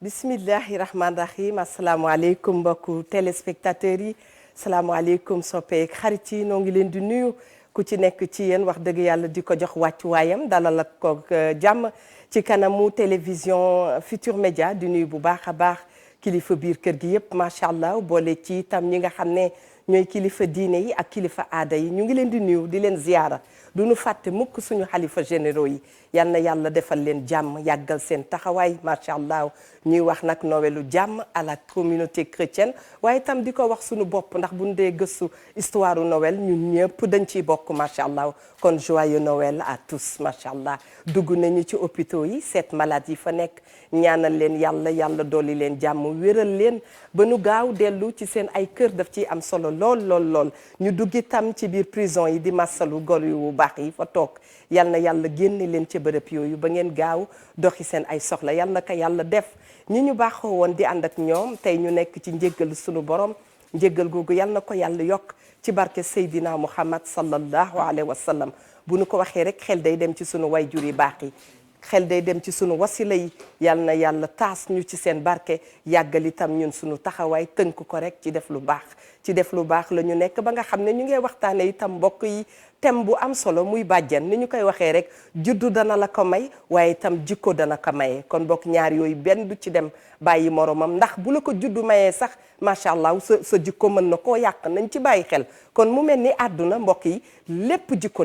bismillahi rahmaani rahim asalaamaaleykum mbokku téléspectateurs yi salaamaaleykum soppeek xarit yi noo ngi leen di nuyu ku ci nekk ci yéen wax dëgg yàlla di ko jox wàccuwaayam dalal ak ko jàmm ci kanamu télévision Futur Média di nuyu bu baax a baax kilifa biir kër gi yëpp macha allah boole ci itam ñi nga xam ne ñooy kilifa diine yi ak kilifa aada yi ñu ngi leen di nuyu di leen ziyaara du ñu fàtte mukk suñu xalifa généraux yi yal na yàlla defal leen jàmm yàggal seen taxawaay macha allah ñuy wax nag Noëlu jàmm à la communauté chrétienne waaye itam di ko wax suñu bopp ndax bu ñu dee gëstu histoire Noël ñun ñëpp dañ ciy bokk macha allah kon joyeux Noël à tous macha allah dugg nañu ci hôpitaux yi seet malade yi fa nekk ñaanal leen yàlla dolli leen jàmm wéral leen ba nu gaaw dellu ci seen ay kër daf ciy am solo lool ñu dugg itam ci biir prison yi di massalu gor yu baax yi fa toog yal na yàlla génne leen ci bërëb yooyu ba ngeen gaaw doxi seen ay soxla yal na ko yàlla def ñi ñu baaxoo woon di ànd ak ñoom tey ñu nekk ci njéggal sunu borom njéggal googu yal na ko yàlla yokk ci barke Seydina Muhammad sallallahu alayhi wa sallam bu nu ko waxee rek xel day dem ci sunu wayjur yi baax yi xel day dem ci sunu wasila yi yal na yàlla taas ñu ci seen barke yàggal itam ñun sunu taxawaay tënk ko rek ci def lu baax la ñu nekk ba nga xam ne ñu ngi waxtaane itam mbokk yi thème bu am solo muy bàjjen ni ñu koy waxee rek juddu dana la ko may waaye itam jikko dana ko maye kon bokk ñaar yooyu benn du ci dem bàyyi moromam ndax bu la ko juddu mayee sax macha allah sa jikko mën na koo yàq nañ ci bàyyi xel kon mu mel ni àdduna mbokk yi lépp jikko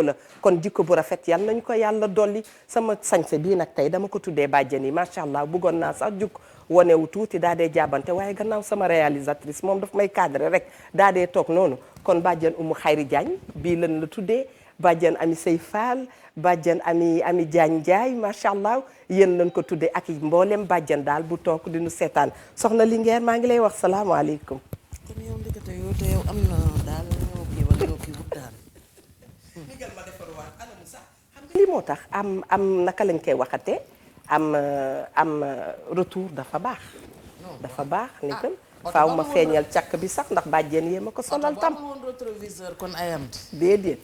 la kon jikko bu rafet yal nañ ko yàlla dolli sama sañse bii nag tey dama ko tuddee bàjjen yi macha allah bëggoon naa sax jug wonewu tuuti daa dee jaabante waaye gannaaw sama réalisatrice moom daf may cadré rek daa dee toog noonu kon bàjjen Umu Xayri Diagne bii lan la tuddee bàjjen Ami Sey Fall bàjjen Ami Diagne Ndiaye macha allah yéen lañ ko tuddee ak mboolem bàjjen daal bu toog di nu seetaan soxna Linguère maa ngi lay wax salaamaaleykum. kon yow ndekete yow am na daal ñoo kii wut daal. ndigal ma defarwaat anam sax xam nga lii moo tax am naka lañ koy waxatee am retour dafa baax. dafa baax ndigal. faaw ma feeñal càkk bi sax ndax bàjjen yee ma ko solal tam. oto bu amul rétroviseur kon ayam. déedéet.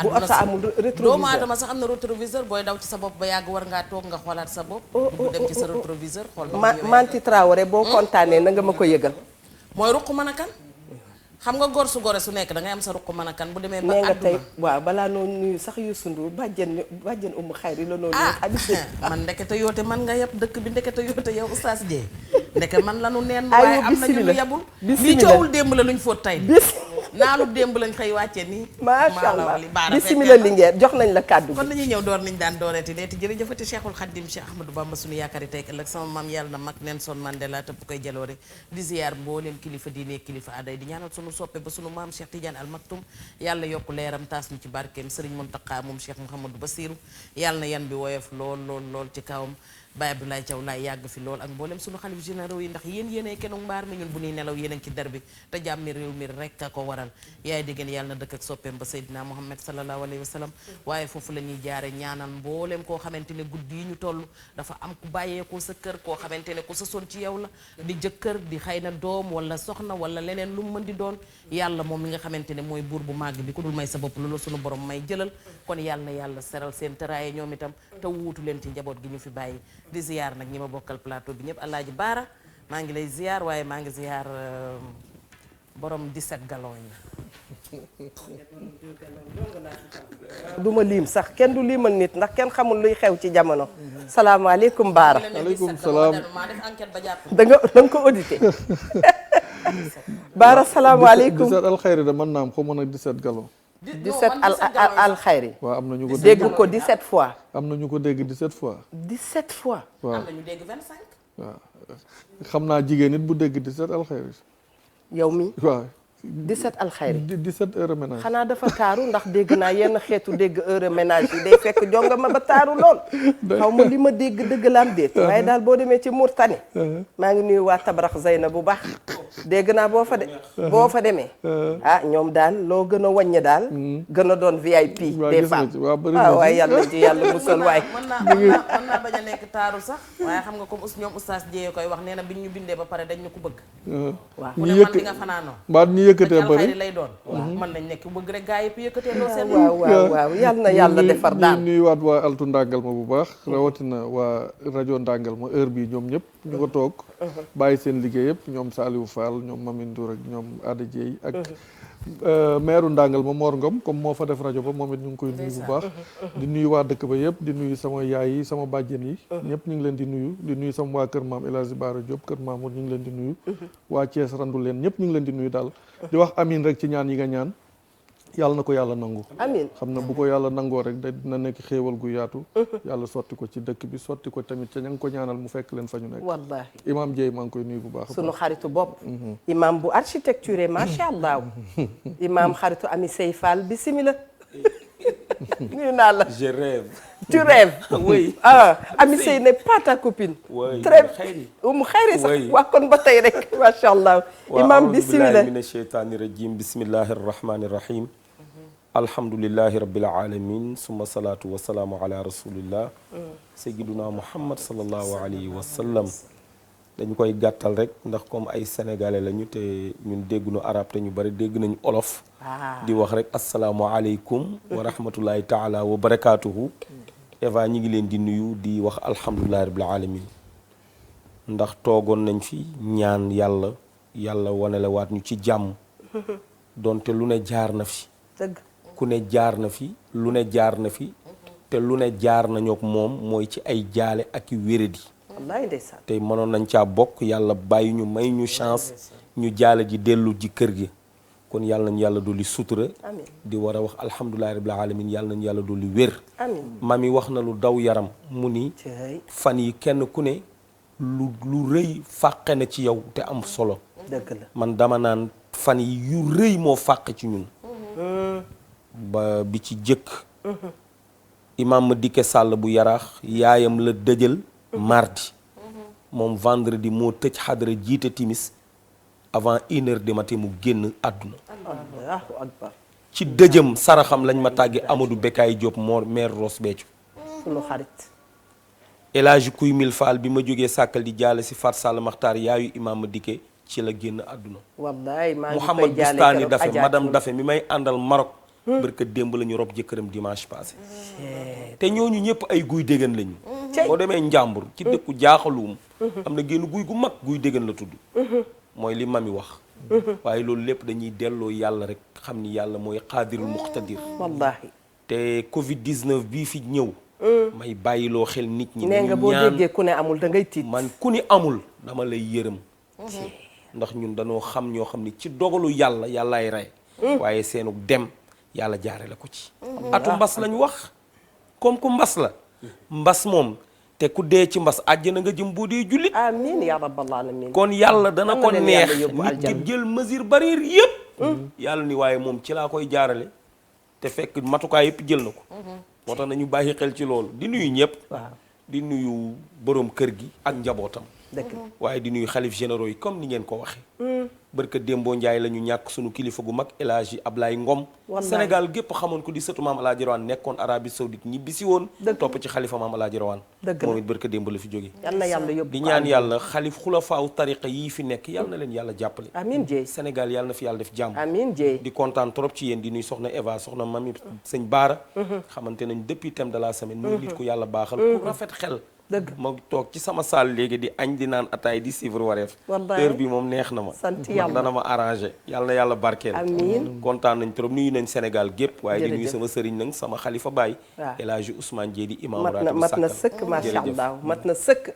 bu oto amul rétroviseur doomu aadama sax am na rétroviseur booy daw ci sa bopp ba yàgg war ngaa toog nga xoolaat sa bopp. bu dem ci sa rétroviseur xool Manti Traoré boo kontaanee na nga ma ko yëgal. mooy ruq mën a kan. xam nga gor su gore su nekk da ngay am sa ruq mën a kan bu demee ba nee nga tey waaw balaa noonu nuyu sax Youssou Ndour bàjjen Umu Xayri la noonu man ndekete yoote man nga yab dëkk bi ndekete yoote yow oustaz Dieye ndeke man lanu neen waaye am na ñu lu yabul li coowul démb la luñ fóot tey naalu démb lañ xëy wàcce nii macha allah bismillah Linguère jox nañ la kàddu kon dañuy ñëw door niñ daan dooreeti deeti jërëjëfati Cheikhul Khadim Cheikh Ahmadou Bamba suñu yaakaari tey ëllëg sama maam yàlla na mag Nelson Mandela te bu koy jaloore di ziyaar mbooleem kilifa diine kilifa aaday di ñaanal suñu soppe ba suñu maam Cheikh Tidiane Al Maktoum yàlla yokku leeram taas ñu ci barkeem Serigne Mountakha moom Cheikh Mouhamadou Bassirou yàlla na yan bi woyof lool ci kawam Baye Abdoulaye Thiaw laay yàgg fi lool ak mboolem suñu xalif généraux yi ndax yéenay kenn mbaar mi ñun bu ñuy nelaw yéen a ngi ci der bi te jàmmi réew mi rek a ko waral yaay diggéen yàlla na dëkk ak soppeem ba Seydina Muhammad sallallahu alayhi wa sallam waaye foofu la ñuy jaare ñaanal mboolem koo xamante ne guddi yi ñu toll dafa am ku bàyyeekoo sa kër koo xamante ne ku sa son ci yow la di jëkkër di xëy na doom wala soxna wala leneen lu mu mën di doon yàlla moom mi nga xamante ne mooy buur bu màgg bi ku dul may sa bopp loolu suñu borom may jëlal kon yàlla na yàlla seral seen tëraaye ñoom itam te wuutu leen ci njaboot gi ñu fi bàyyi di ziyaar nag ñi ma bokkal plateau bi ñëpp Alaaji Baara maa ngi lay ziyaar waaye maa ngi ziyaar borom 17 gallons yi du ma liim sax kenn du liimal nit ndax kenn xamul luy xew ci jamono salaamaaleykum Baara aleykum salaam da nga ko audité Baara salaamaaleykum 17 alxayri da mën naa am xaw ma nag 17 gallons 17 alxayri waaw am na ñu ko dégg ko 17 fois am na ñu ko dégg 17 fois 17 fois waaw am na ñu dégg 25 waaw xam naa jigéen nit bu dégg 17 alxayri yow mi waaw 17 alxayri 17 heures ménage xanaa dafa taaru ndax dégg naa yenn xeetu dégg heure ménage yi day fekk jonga ma ba taaru lool xaw ma li ma dégg dëgg la am déet waaye daal boo demee ci Mourtani maa ngi nuyu waa Tabrax Zeyna bu baax dégg naa boo fa demee ah ñoom daal loo gën a wàññi daal gën a doon VIP des femmes waaw waaye yàlla ci yàlla musal waay mën naa bañ a nekk taaru sax waaye xam nga comme ñoom oustaz Dieye koy wax nee na biñ ñu bindee ba pare dañ ñu ko bëgg waaw ku ne man li nga fanaanoo mbaa ñu yëkkatee ba xayri lay doon mën nañ nekk bëgg rek gaa yëpp yëkkatee loo seen waaw yàlla na yàlla defar daal nuyu waat waa altu ndàngal ma bu baax rawatina waa rajo ndàngal ma heure bi ñoom ñëpp ñu ko toog bàyyi seen liggéey yëpp ñoom Saliou Fall ñoom Mamine Ndour ak ñoom Ada Dieye ak maire ndàngal ma Mor Ngom comme moo fa def rajo ba moom it ñu ngi koy nuyu bu baax di nuyu waa dëkk ba yëpp di nuyu sama yaay yi sama bàjjen yi ñëpp ñu ngi leen di nuyu sama waa kër maam El Hadji Bara Diop kër Mamour ñu ngi leen di nuyu waa Thiès randu leen ñëpp ñu ngi leen di nuyu daal di wax amin rek ci ñaan yi nga ñaan yàlla na ko yàlla nangu amiin xam na bu ko yàlla nangoo rek da dina nekk xéewal gu yaatu yàlla sotti ko ci dëkk bi sotti ko tamit ca ña nga ko ñaanal mu fekk leen fa ñu nekk wallahi imam Dieye maa ngi koy nuyu bu baax sunu xaritu bopp imam bu architecture macha allah imam xaritu Ami Sey Fall bismillah nuyu naa la je rêve. tu rêves oui Ami Sey n'est pas ta copine oui très xayri mu xayri sax oui. waa kon ba tey rek macha allah imam bismillah mina sheytaani rajim bismillahi arrahmani irrahim alhamdulillahi rabbil alamin summa salatu wasalaamu ala rasulillah sayyiduna muhammad sallallahu alayhi wa sallam dañu koy gàttal rek ndax comme ay sénégalais lañu te ñun dégguñu arab te ñu bari dégg nañu olof di wax rek asalaamualeykum wa rahmatullahi taala wa barakatuhu Eva ñi ngi leen di nuyu di wax alhamdulillahi rabbil alamin ndax toogoon nañ fi ñaan yàlla wane la waat ñu ci jàmm donte lu ne jaar na fi dëgg ku ne jaar na fi lu ne jaar na fi te lu ne jaar nañu ak moom mooy ci ay jaale ak i wéradi wallaay ndeysaan tey mënoon nañ caa bokk yàlla bàyyi ñu may ñu chance ñu jaale ji dellu ji kër gi kon yàlla nañu yàlla dolli sutura amiin di war a wax alhamdulillahi rabbil alamin yàlla nañu yàlla dolli wér amiin mami wax na lu daw yaram mu ni fan yi kenn ku ne lu rëy fàqe na ci yow te am solo dëgg la man dama naan fan yi yu rëy moo fàq ci ñun ba bi ci jëkk imam ma dikke sàll bu yaraax yaayam la dëjël mardi moom vendredi moo tëj xadara jiite timis avant 1h du matin mu génn àdduna allahu akbar ci dëjëm saraxam lañ ma tàgge Amadou Bekaay Diop moo maire Ross Béthio sunu xarit El Hadji Kuy Mil Fall bi ma jógee sàkkal di jaale si Fat Sall Maxtaar yaayu imam ma dikke ci la génn àdduna wallaay maa ngi koy Mouhamad jaale Bustani keroog Dafe Adja madame Thioune. Dafe mi may àndal Maroc barka démb la ñu rob jëkkëram dimanche passé te ñooñu ñëpp ay guy déggan lañu boo demee njàmbur ci dëkku jaaxaluum am na génn guy gu mag guy déggan la tudd mooy li mami wax waaye loolu lépp dañuy delloo yàlla rek xam ni yàlla mooy xaadirul muqtadir wallahi te covid 19 bii fi ñëw may bàyyiloo xel nit ñi nee nga boo déggee ku ne amul da ngay tiit man ku ni amul dama lay yërëm ndax ñun dañoo xam ñoo xam ni ci dogalu yàlla yàllaay rey waaye seenu dem yàlla jaare la ko ci atu mbas lañ wax comme ku mbas la mbas moom te ku dee ci mbas àjjana nga jëm boo dee jullit amiin ya rabbal alamin kon yàlla dana ko leen neex yàlla yóbbu nit ki aljanna. jël mesure barrière yëpp yàlla ni waaye moom ci laa koy jaarale te fekk matukaay yëpp jël na ko moo tax nañu bàyyi xel ci loolu di nuyu ñëpp waaw di nuyu borom kër gi ak njabootam dëgg waaye di nuyu xalif généraux yi comme ni ngeen ko waxee barka Dembo Njaay la ñu ñàkk sunu kilifa gu mag El Hadji Ablaye Ngom Wallaay. Sénégal gépp xamoon ko di sëtu maam Alaaji Rawaan nekkoon Arabie Saoudite ñibbi si woon topp ci xalifa maam Alaaji Rawaan Dëgg la. moom it barka Dembo la fi jóge yal na yàlla yóbbu di ko ñaan àjjana. yàlla xalif xulafaaw tariqa yii fi nekk yàlla na leen yàlla jàppale amiin Dieye Sénégal yàlla na fi yàlla def jàmm amiin Dieye di kontaan trop ci yéen di nuy soxna Eva soxna mami sëñ Baara xamante nañ depuis thème de la semaine muy nit ku yàlla baaxal ku rafet xel dëgg ma toog ci sama salle léegi di añ di naan ataay di suivre wareef Wallaay. heure bi moom neex na ma Sant ndax yàlla. dana ma arrangé yàlla na yàlla barkeel amiin kontaan nañ trop nuyu nañ Sénégal gépp waaye di nuyu Jërëjëf. sama sëriñ nag sama xalifa baay waaw. El Hadji Ousmane Diedi imam mat na ratib mat na Sàkkal. sëkk macha Jërëjëf. allah mat na sëkk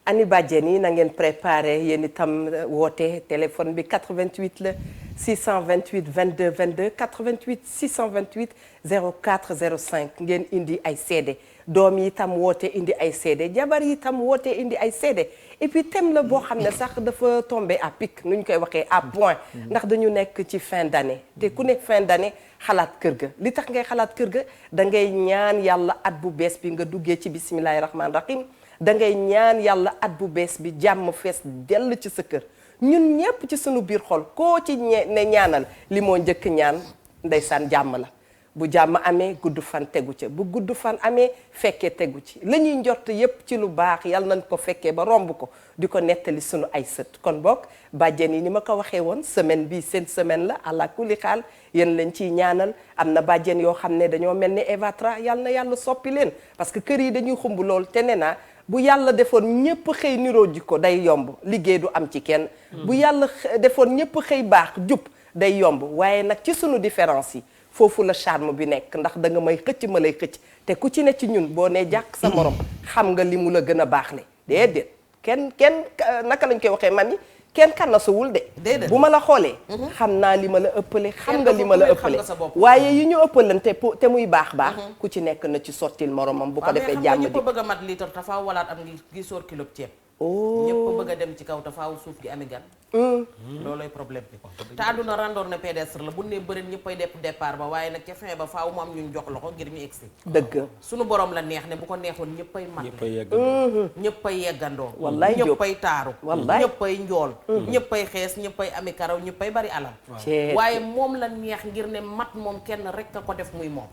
ani bàjjen yi na ngeen préparé yéen itam woote téléphone bi 88 la 628 22 22 88 628 04 05 ngeen indi ay seede doom yi itam woote indi ay seede jabar yi itam woote indi ay seede et puis thème la boo xam ne sax dafa tombé à pic nu ñu koy waxee à point ndax dañu nekk ci fin d'année te ku nekk fin d'année xalaat kër ga li tax ngay xalaat kër ga da ngay ñaan yàlla at bu bees bi nga duggee ci bismillahi rahmaani rahim da ngay ñaan yàlla at bu bees bi jàmm fees dell ci sa kër ñun ñépp ci sunu biir xol koo ci ne ñaanal li moo njëkk ñaan ndeysaan jàmm la bu jàmm amee gudd fan tegu ca bu gudd fan amee fekkee tegu ci la ñuy njort yépp ci lu baax yàlla nañ ko fekkee ba romb ko di ko nettali sunu ay sët kon bokk bàjjen yi ni ma ko waxee woon semaine bi seen semaine la àla kulli xaal yéen lañ ciy ñaanal am na bàjjen yoo xam ne dañoo mel ni Eva Tra yàlla na yàlla soppi leen parce que kër yi dañuy xumb lool te ne naa bu yàlla defoon ñëpp xëy niroo jikko day yomb liggéey du am ci kenn bu yàlla defoon ñëpp xëy baax jub day yomb waaye nag ci sunu différence yi foofu la charme bi nekk ndax da nga may xëcc ma lay xëcc te ku ci ne ci ñun boo nee jàkk sa morom xam nga li mu la gën a baaxle déedéet kenn naka lañ koy waxee mami kenn kannasuwul de bu ma la xoolee xam naa li ma la ëppale xam nga li ma la ëppale waaye yi ñu ëppalante te muy baax ku ci nekk na ci sottil moromam bu ko defee jàmm di ñëpp bëgg a mat litre te faaw walaat am ngi soor kilo ceeb ñëpp bëgg a dem ci kaw te faaw suuf gi ami gan loolooy problème bi te àdduna randoor na pédestre la bu ne bëri ñëppay depp départ ba waaye nag ca fin ba faaw mu am ñun jox loxo ngir ñu egsi dëgg suñu borom la neex ne bu ko neexoon ñëppay mat ñëppay yeggandoo wallaay ñëppay taaru wallaay ñëppay njool ñëppay xees ñëppay ami karaw ñëppay bari alal waaye moom la neex ngir ne mat moom kenn rek a ko def muy moom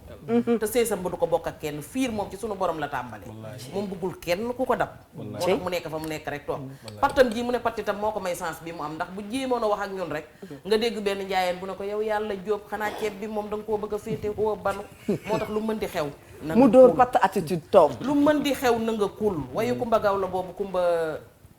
te seesam ba du ko bokk ak kenn fiir moom ci suñu borom la tàmbale moom bëggul kenn ku ko dab moo tax mu nekk fa mu nekk rek toog partam ji mu ne partitam moo ko may sens bi mu am ndax bu jéemoon a wax ak ñun rek nga dégg benn njaayeen bu ne ko yow yàlla jóob xanaa ceeb bi moom da nga koo bëgg a féete koo banu moo tax lu mën di xew mu dóor patt attitude toog lu mën di xew na nga kul wayu kumba gaaw la boobu kumba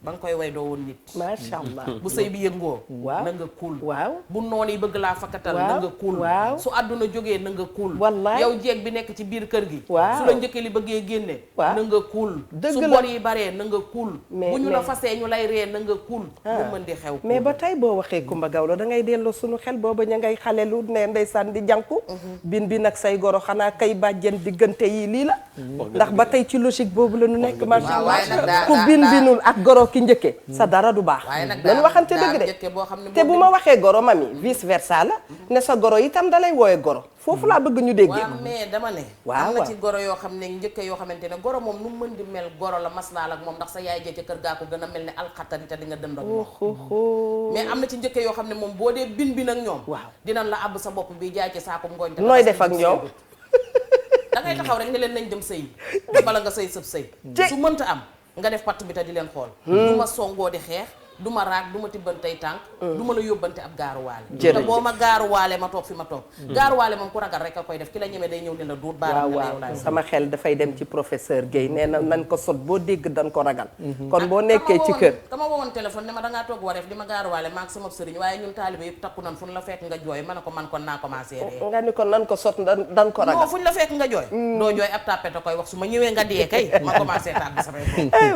ba nga koy way doo woon nit macha allah bu sëy bi yëngoo na nga kuul waaw bu noon yi bëgg laa fakkatal na nga kuul su àdduna jógee na nga kuul wallaay yow jeeg bi nekk ci biir kër gi waaw su la njëkkee li bëggee génne na nga kuul su bor yi baree na nga kuul bu ñu la fasee ñu lay ree na nga kuul lu mën di xew mais ba tey boo waxee Kumba Gawlo da ngay delloo suñu xel booba ña ngay xalelu ne ndeysaan di jànku bin bi nag say goro xanaa kay bàjjen diggante yi lii la ndax ba tey ci logique boobu la ñu nekk macha allah ku bin binul ak goro ki njëkke sa dara du baax nañ waxante dëgg de te bu ma waxee goro mami vice versa la ne sa goro itam da lay wooye goro foofu laa bëgg ñu déggee waaw mais dama ne am na ci goro yoo xam ne njëkke yoo xamante ne goro moom nu mën di mel goro la maslaal ak moom ndax sa yaay jee ca kër gaa ko gën a mel ne alxatari te di nga dënd ak moom mais am na ci njëkke yoo xam ne moom boo dee bin ak ñoom waaw dinañ la àbb sa bopp bi jaay ci saako ngooñ nooy def ak ñoom da ngay taxaw rek ne leen nañ dem sëy bala nga sëy sëb sëy su mënta am nga def patt bi te di leen xool du ma songoo di xeex du ma raag du ma tibbantey tànk du ma la yóbbante ab gaaruwaale te boo ma gaaruwaale ma toog fi ma toog gaaruwaale moom ku ragal rek a koy def ki la ñemee day ñëw ne la duut baaraam waaw sama xel dafay dem ci professeur Guèye nee na nan ko sot boo dégg dañ ko ragal kon boo nekkee ci kër dama wowoon téléphone ne ma dangaa toog wareef di ma gaaruwaale maag sama sëriñ waaye ñun taalibe yëpp takku nan fu ñu la fekk nga jooy ma ne ko man kon naa commencé ree nga ni ko nan ko sot dan ko ragal non fu ñu la fekk nga jooy doo jooy ab tàppete koy wax su ma ñëwee nga dee kay ma commencé tàgg samay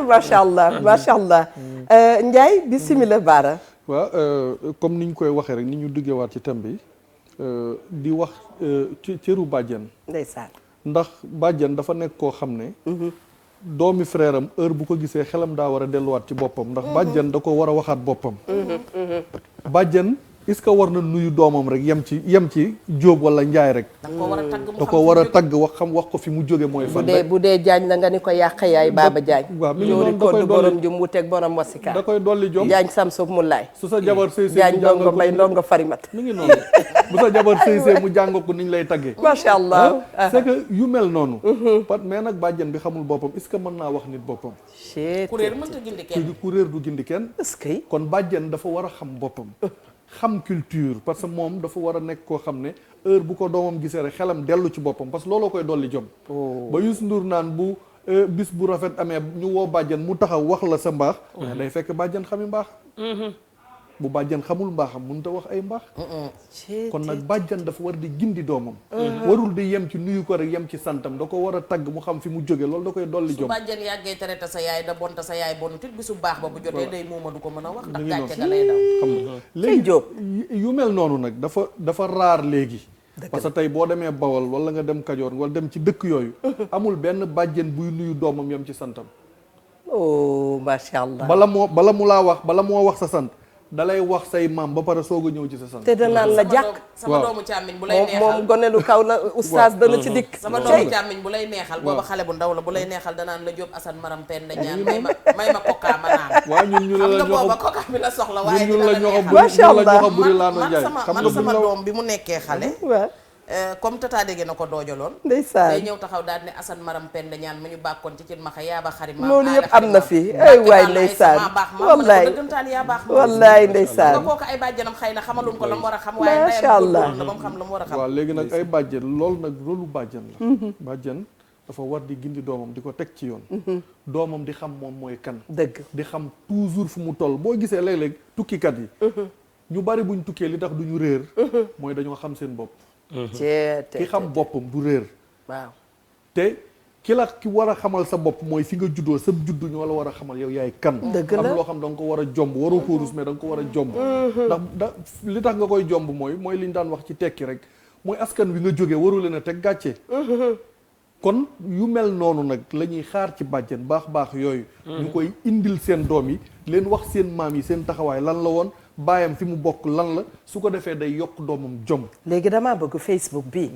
macha allah macha allah Ndiaye bismillah baara waaw comme ni ñu koy waxee rek ni ñu duggewaat ci thème bi di wax ci cëru bàjjen ndeysaan ndax bàjjen dafa nekk koo xam ne doomi frère am heure bu ko gisee xelam daa war a delluwaat ci boppam ndax bàjjen da ko war a waxaat boppam bàjjen est-ce que war na nuyu doomam rek yem ci Jóob wala Njaay rek da ko war a tagg wax ko fi mu jóge mooy fan bu dee jaañ la nga ni ko yàq yaay baaba jaañ waaw mi ngi noonu da koy borom jum wuteeg borom wasika da koy dolli jom jaañ samsub mu laay su sa jabar sëy jaañ ndongo mbay ndongo farimat mi ngi noonu bu sa jabar sëy mu jàng ko niñ lay taggee macha allah c'est que yu mel noonu mais nag bàjjen bi xamul boppam est-ce que mën naa wax nit boppam kuréer mënta gindi kenn kuréer du gindi kenn est-ce que kon bàjjen dafa war a xam boppam xam culture parce que moom dafa war a nekk koo xam ne heure bu ko doomam gisee rek xelam dellu ci boppam parce que looloo koy dolli jom ba Youssou Ndour naan bu bis bu rafet amee ñu woo bàjjen mu taxaw wax la sa mbaax mais day fekk bàjjen xami mbaax bu bàjjan xamul mbaaxam mënut a wax ay mbaax kon nag bàjjan dafa war di gindi doomam warul di yem ci nuyu ko rek yem ci santam da ko war a tagg mu xam fi mu jóge loolu da koy dolli jom su bàjjan yàggee traité sa yaay da bonta sa yaay bonu tit bisu baax ba bu jotee day muuma du ko mën a wax ndax gàcce ga lay daw xam nga léegi yu mel noonu nag dafa raar léegi parce que tey boo demee Bawol wala nga dem Kajoor wala dem ci dëkk yooyu amul benn bàjjen buy nuyu doomam yem ci santam oh macha allah bala moo wax sa sant dalay wax say maam ba pare soog a ñëw ci sa sant. te danaan la jàkk. sama doomu càmmiñ bu lay neexal moom gone lu kaw la oustaz dana ci dikk. sama doomu càmmiñ bu lay neexal booba xale bu ndaw la bu lay neexal danaan la Jóob Asan Maram Penda ñaan may ma kokkaa ma naan. waaw ñun ñu xam la nga booba kokkaa bi la soxla waaye ñun la ñoo macha allah man sama doom bi mu nekkee xale comme tata dégg na ko doojaloon ndeysaan day ñëw taxaw daal ne Asan Maram Penda ñaan ma ñu bàkkoon ci cin maxa yaa ba xarit loolu yëpp am na fi ay waay ndeysaan wallaay dëggantaan yaa baax wallaay ndeysaan nga kooku ay bàjjanam xëy na xamaluñ ko la mu war a xam waaye macha allah la ba mu xam la mu war a xam waaw léegi nag ay bàjjen loolu nag loolu bàjjen la bàjjen dafa war di gindi doomam di ko teg ci yoon doomam di xam moom mooy kan dëgg di xam toujours fu mu toll boo gisee léeg-léeg tukkikat yi ñu bari buñ tukkee li tax duñu réer mooy dañoo xam seen bopp ki xam boppam du réer waaw te ki war a xamal sa bopp mooy fi nga juddoo sa juddu ñoo la war a xamal yow yaay kan dëgg la am loo xam da nga ko war a jomb waroo ko rus mais da nga ko war a jomb ndax li tax nga koy jomb mooy li ñu daan wax ci tekki rek mooy askan wi nga jógee waru leen a teg gàcce kon yu mel noonu nag la ñuy xaar ci bàjjen baax yooyu ñu koy indil seen doom yi leen wax seen maam yi seen taxawaay lan la woon baayam fi mu bokk lan la su ko defee day yokk doomam jom léegi damaa bëgg Facebook bi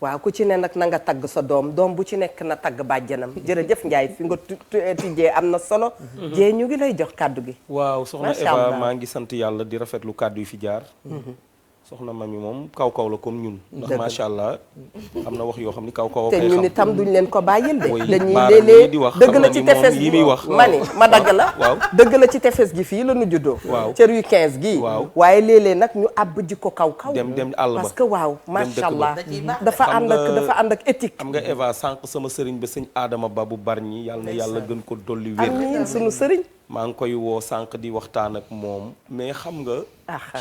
waaw ku ci ne nag na nga tagg sa doom bu ci nekk na tagg bàjjanam jërëjëf Ndiaye fi nga tijjee am na solo jee ñu ngi lay jox kàddu gi waaw soxna Eva maa ngi sant yàlla di rafetlu kàddu yi fi jaar soxna mami moom kaw la comme ñun ndax macha allah am na wax yoo xam ni kaw te ñun itam duñ leen ko bàyyil de dañuy léeg-léeg di wax dëgg la ci tefes gi muy wax mani ma dagg la waaw dëgg la ci tefes gi fii la nu juddoo waaw cër yu 15 gii waaw waaye léeg-léeg nag ñu àbb ji ko kaw dem àll ba parce que waaw macha allah dafa ànd ak éthique xam nga Eva sànq sama sëriñ ba sëñ Adama Ba bu Bargny yàlla na yàlla gën ko dolli wér amiin sunu sëriñ maa ngi koy woo sànq di waxtaan ak moom mais xam nga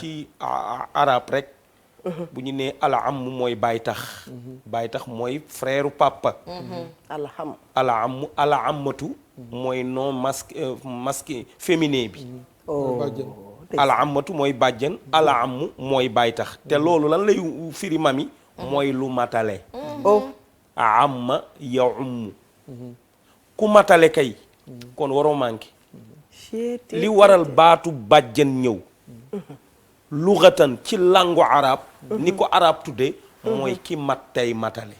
ci arab rek bu ñu nee alaam mooy baay tax mooy frère papa alaamatu mooy non masque féminin bi alaamatu mooy bàjjen alaamu mooy baay tax te loolu lan lay firi mami mooy lu matale amma ya ummu ku matale kay kon waroo manqué li waral baatu bàjjen ñëw lughatan ci langue arab ni ko arab tudde mooy ki mat tey matale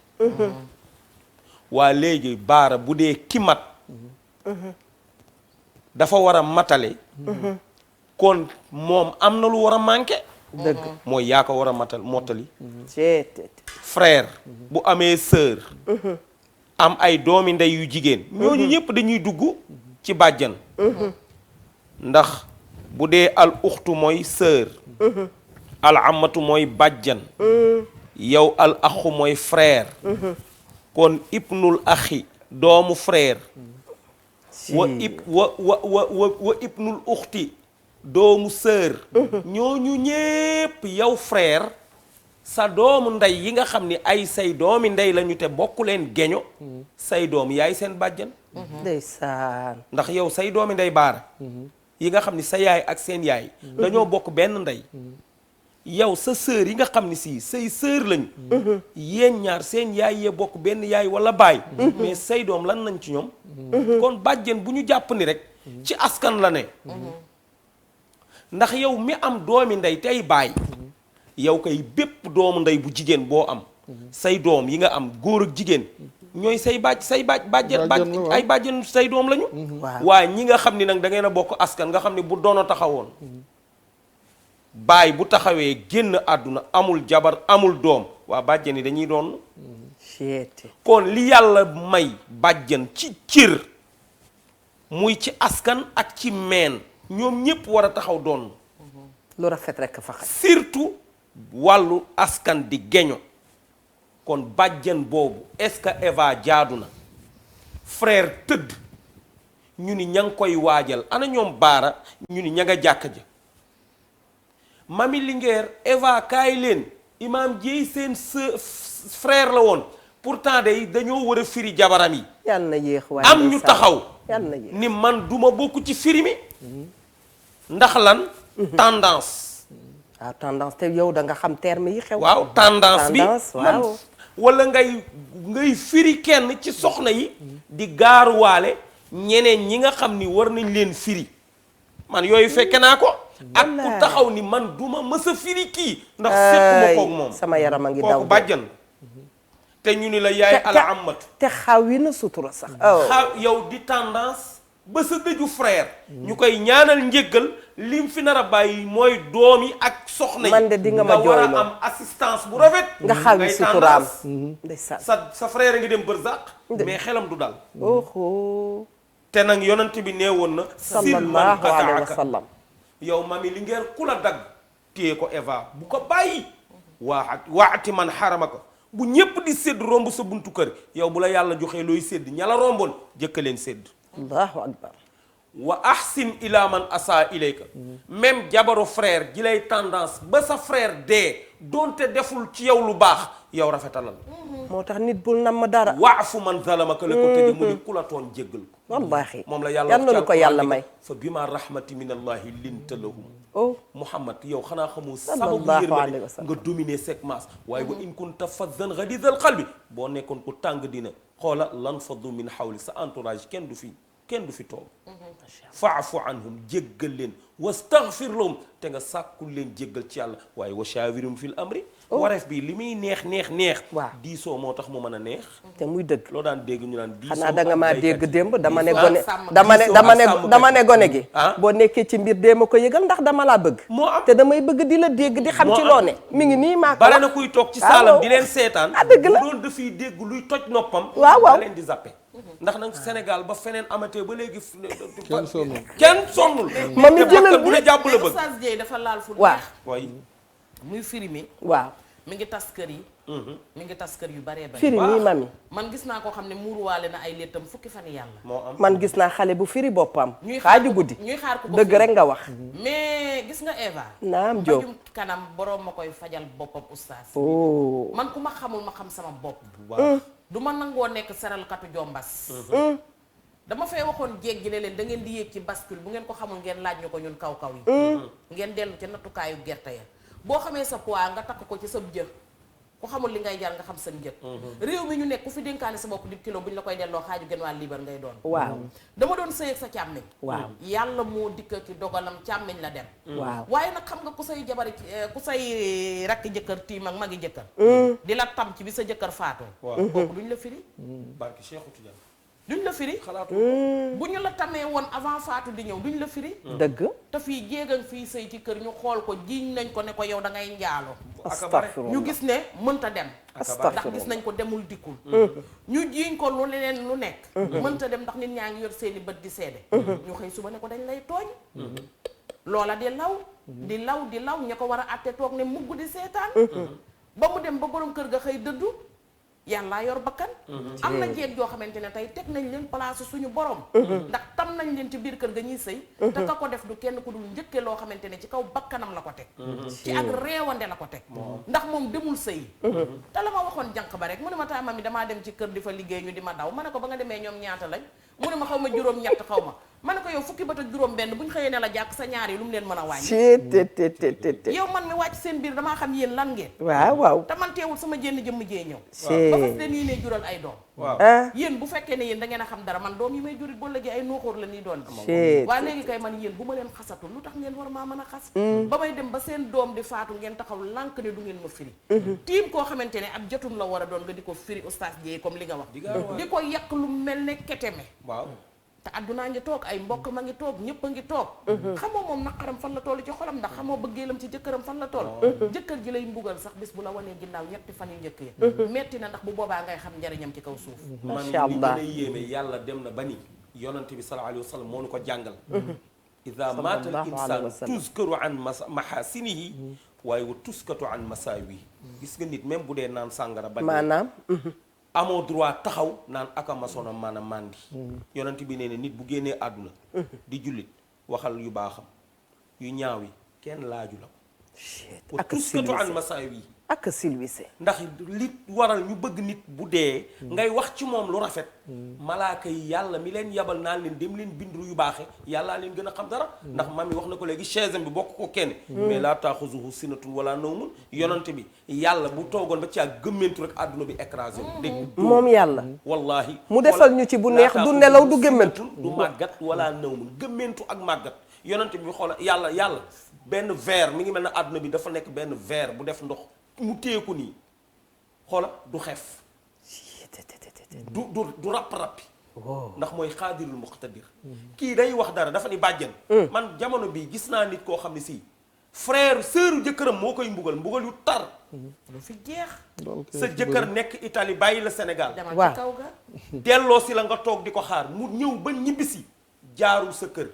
waa léegi baara bu dee ki mat dafa war a matale kon moom am na lu war a manqué dëgg mooy yaa ko war a mottali frère bu amee sœur am ay doomi ndey yu jigéen ñooñu ñëpp dañuy dugg ci bàjjan ndax bu dee al uxtu mooy sœur al amatu mooy bàjjan yow al axu mooy frère kon ibnul axi doomu frère wa ibnul uxti doomu sœur ñooñu ñépp yow frère sa doomu ndey yi nga xam ni ay say doomi ndey lañu te bokku leen geño say doom yaay seen bàjjan ndeysaan ndax yow say doomi ndey baara yi nga xam ni sa yaay ak seen yaay dañoo bokk benn ndey yow sa sœur yi nga xam ni si say sœur lañu yéen ñaar seen yaay yee bokk benn yaay wala baay mais say doom lan nañ ci ñoom kon bàjjen bu ñu jàpp ni rek ci askan la ne ndax yow mi am doomi ndey tey baay yow kay bépp doomu ndey bu jigéen boo am say doom yi nga am góor ak jigéen ñooy say bàjjen ay bàjjen say doom lañu waaye ñi nga xam ni nag da ngeen a bokk askan nga xam ni bu doono taxawoon baay bu taxawee génn àdduna amul jabar amul doom waa bàjjen yi dañuy doon kon li yàlla may bàjjen ci cër muy ci askan ak ci meen ñoom ñépp war a taxaw doon lu rafet rekk fa xaj surtout wàllu askan di geño kon bàjjen boobu est-ce que Eva jaadu na frère tëdd ñu ni ña ngi koy waajal ana ñoom baara ñu ni ña nga jàkka ja mami Linguère Eva kaay leen imaam jéy seen frère la woon pourtant day dañoo war a firi jabaram yi yàlla na yéex waaye am ñu taxaw yàlla na yéex ni man duma bokk ci firi mi ndax lan tendance waaw tendance te yow da nga xam terme yi xew waaw tendance bi man waaw wala ngay firi kenn ci soxna yi di gaaruwaale ñeneen ñi nga xam ni war nañ leen firi man yooyu fekke naa ko ak ku taxaw ni man duma mës a firi kii ndax séquma koog moom sama yaram a ngi daw kooku bàjjan te ñu ni la yaay ala amatu te xaw yi na sutura sax xaw yow di tendance ba sa dëju frère ñu koy ñaanal njéggal lim fi nar a bàyyi mooy doom yi ak soxna yi man de di nga ma war a jooyloo am assistance bu rafet nga xaw yi ngay suturaam tendance ndeysaan sa frère a ngi dem bërzaq mais xelam du dal oho te nag yonent bi nee woon na sil man sallallahu alayhi wa qataaka sallam yow mami li ngeen ku la dagg téye ko Eva bu ko bàyyi waati man xarama ko bu ñépp di sédd romb sa buntu kër yow bu la yàlla joxee looy sédd ña la romboon jëkka leen sédd allahu akbar wa ahsin ila man asa ilayka même jabaru frère ji lay tendance ba sa frère dee doonte deful ci yow lu baax yow rafetalal moo tax nit bul nam dara waafu man zalamaka la ko tëje mu ni ku la tooñ jéggal ko wallahi moom la yàlla yal na ko yàlla may fa bima rahmati min allahi linta lahum oh Muhammad yow xanaa xamoo sallallahu sababu alayhi yërmande wa sallam nga dominer sek maas waaye wa in kunta fazzan ghalizal qalbi boo nekkoon ku tàng dina xoola lan faddu min hawli sa entourage kenn du fi toog faafu anhum jéggal leen wastaghfir lahum te nga sàkkul leen jéggal ci yàlla waaye wa shawirum fil amri wareef bi li muy neex waaw diisoo moo tax mu mën a neex te muy dëgg loo daan dégg ñu naan diisoo xanaa da nga maa dégg démb dama ne diisoo gone ak dama ne gone gi ah boo nekkee ci mbir dee ma ko yëgal ndax dama laa bëgg moo am te damay bëgg di la dégg di xam moo ci am. loo ne mi ngi nii maa ko bare wax na kuy toog ci waaw. saalam di leen seetaan ah dëgg la bu doon dafiy dégg luy toj noppam waaw da leen di zappe ndax nag Sénégal ba feneen amatee ba léegi kenn sonnul ma mi te jëlal bakkan bu ne jàpp la bëgg Oustaz Dieye dafa laal fu waaw neex way muy firi mi waaw mi ngi tas kër yi mi ngi tas kër yu baree bari firi nii mami man gis naa koo xam ne muuruwaale na ay léttam fukki fan yàlla moo am man gis naa xale bu firi boppam ñuy xaar xaaju guddi ñuy xaar ku ko dëgg firi. rek nga wax mais gis nga Eva naam Diop fajum kanam boroom ma koy fajal boppam oustaz oh man ku ma xamul ma xam sama bopp bu baax du ma nangoo nekk seralkatu jombas dama fay waxoon jéeg gi ne leen da ngeen di yéeg ci bascule bu ngeen ko xamul ngeen laaj ñu ko ñun kaw-kaw yi ngeen dellu ca nattukaayu gerte ya boo xamee sa poids nga takk ko ci sa jë ku xamul li ngay jar nga xam sa njëg réew mi ñu nekk ku fi dénkaane sa bopp di kilo bu ñu la koy delloo xaaju gën waa liibar ngay doon waaw dama doon sëy ak sa càmmiñ waaw yàlla moo dikka ci dogalam càmmiñ la dem waaw waaye nag xam nga ku say jabari ku say rakk jëkkër tiim ak magi jëkkër di la tam ci bi sa jëkkër faatoo kooku duñ la firi barki Cheikhou Tidiane duñ la firi xalaatu bu ñu la tamee woon avant faatu di ñëw duñ la firi dëgg te fii jéegan fii sëy ci kër ñu xool ko jiiñ nañ ko ne ko yow da ngay njaalo astafirullah ñu gis ne mënta dem ndax astafirullah gis nañ ko demul dikkul ñu jiiñ ko lu leneen lu nekk mënta dem ndax nit ñaa ngi yor seeni bët di seede ñu xëy suba ne ko dañ lay tooñ loola di law ña ko war a àtte toog ne mugg di seetaan ba mu dem ba borom kër ga xëy dëddu yàllaa yor bakkan am na jeeg joo xamante ne tey teg nañ leen place suñu borom ndax tam nañ leen ci biir kër ga ñuy sëy te ka ko def du kenn ku dul njëkke loo xamante ne ci kaw bakkanam la ko teg ci ak réewande la ko teg ndax moom demul sëy te la ma waxoon jànq ba rek mu ne ma taama mi damaa dem ci kër di fa liggéey ñu di ma daw ma ne ko ba nga demee ñoom ñaata lañ mu ne ma xaw ma juróom-ñett xaw ma ne ko yow fukki bët ak juróom benn bu ñu xëyee ne la jàkk sa ñaar yi lu mu leen mën a wàññi yow man mi wàcc seen biir damaa xam yéen lan ngeen waaw te man teewul sama jenn jëmm jee ñëw c'est ba fas de nii ne jural ay doom waaw yéen bu fekkee ne yéen da ngeen a xam dara man doom yi may jurit boo léegi ay nooxóor la nii doon c'est waa léegi kay man yéen bu ma leen xasatul lu tax ngeen war maa mën a xas ba may dem ba seen doom di faatu ngeen taxaw lànk ne du ngeen ma firi tiim koo xamante ne ab jotum la war a doon nga di ko firi oustaz Dieye comme li nga wax di ko yàq lu mel ne keteme waaw te addunaa ngi toog ay mbokk ma ngi toog ñëpp a ngi toog xamoo moom naqaram fan la toll ci xolam ndax xamoo bëggeelam ci jëkkëram fan la toll jëkkër ji lay mbugal sax bis bu la wanee ginnaaw ñetti fan yu njëkk ya metti na ndax bu boobaa ngay xam njariñam ci kaw suuf man macha li allah gën a yéeme yàlla dem na ba ni yonante bi sallallahu alayhi wa sallam moo nu ko jàngal ida maata al insaan tuzkaru an mahasinihi waaye wa tuskatu an masaawi gis nga nit même bu dee naan sàngara ba maanaam amoo droit taxaw naan aka masoona maanaam mandi yonent bi nee ne nit bu génnee àdduna di jullit waxal yu baaxam yu ñaaw yi kenn laaju la ko wa tuskatu an masaawi ak silwise ndax li waral ñu bëgg nit bu dee ngay wax ci moom lu rafet malaaka yi yàlla mi leen yabal naan leen dem leen bindu yu baaxe yàllaa leen gën a xam dara ndax mami wax na ko léegi chaise bi bokk ko kenn mais laa taaxuzuhu sinatun wala nawmun yonante bi yàlla bu toogoon ba ci ak gëmmentu rek àdduna bi écrasé dégg moom yàlla wallahi mu defal ñu ci bu neex du nelaw du gëmmentu du màggat wala nawmun gëmmentu ak màggat yonante bi xoola yàlla benn verre mi ngi mel ne àdduna bi dafa nekk benn verre bu def ndox mu téye ko nii xoola du xef du rapp-rappi ndax mooy xaadirul muqtadir kii day wax dara dafa ni bàjjen man jamono bi gis naa nit koo xam ne si frère sœuru jëkkëram moo koy mbugal yu tar lu fi jeex sa jëkkër nekk Italie bàyyi la Sénégal waaw kaw ga delloo si la nga toog di ko xaar mu ñëw ba ñibbisi jaarul sa kër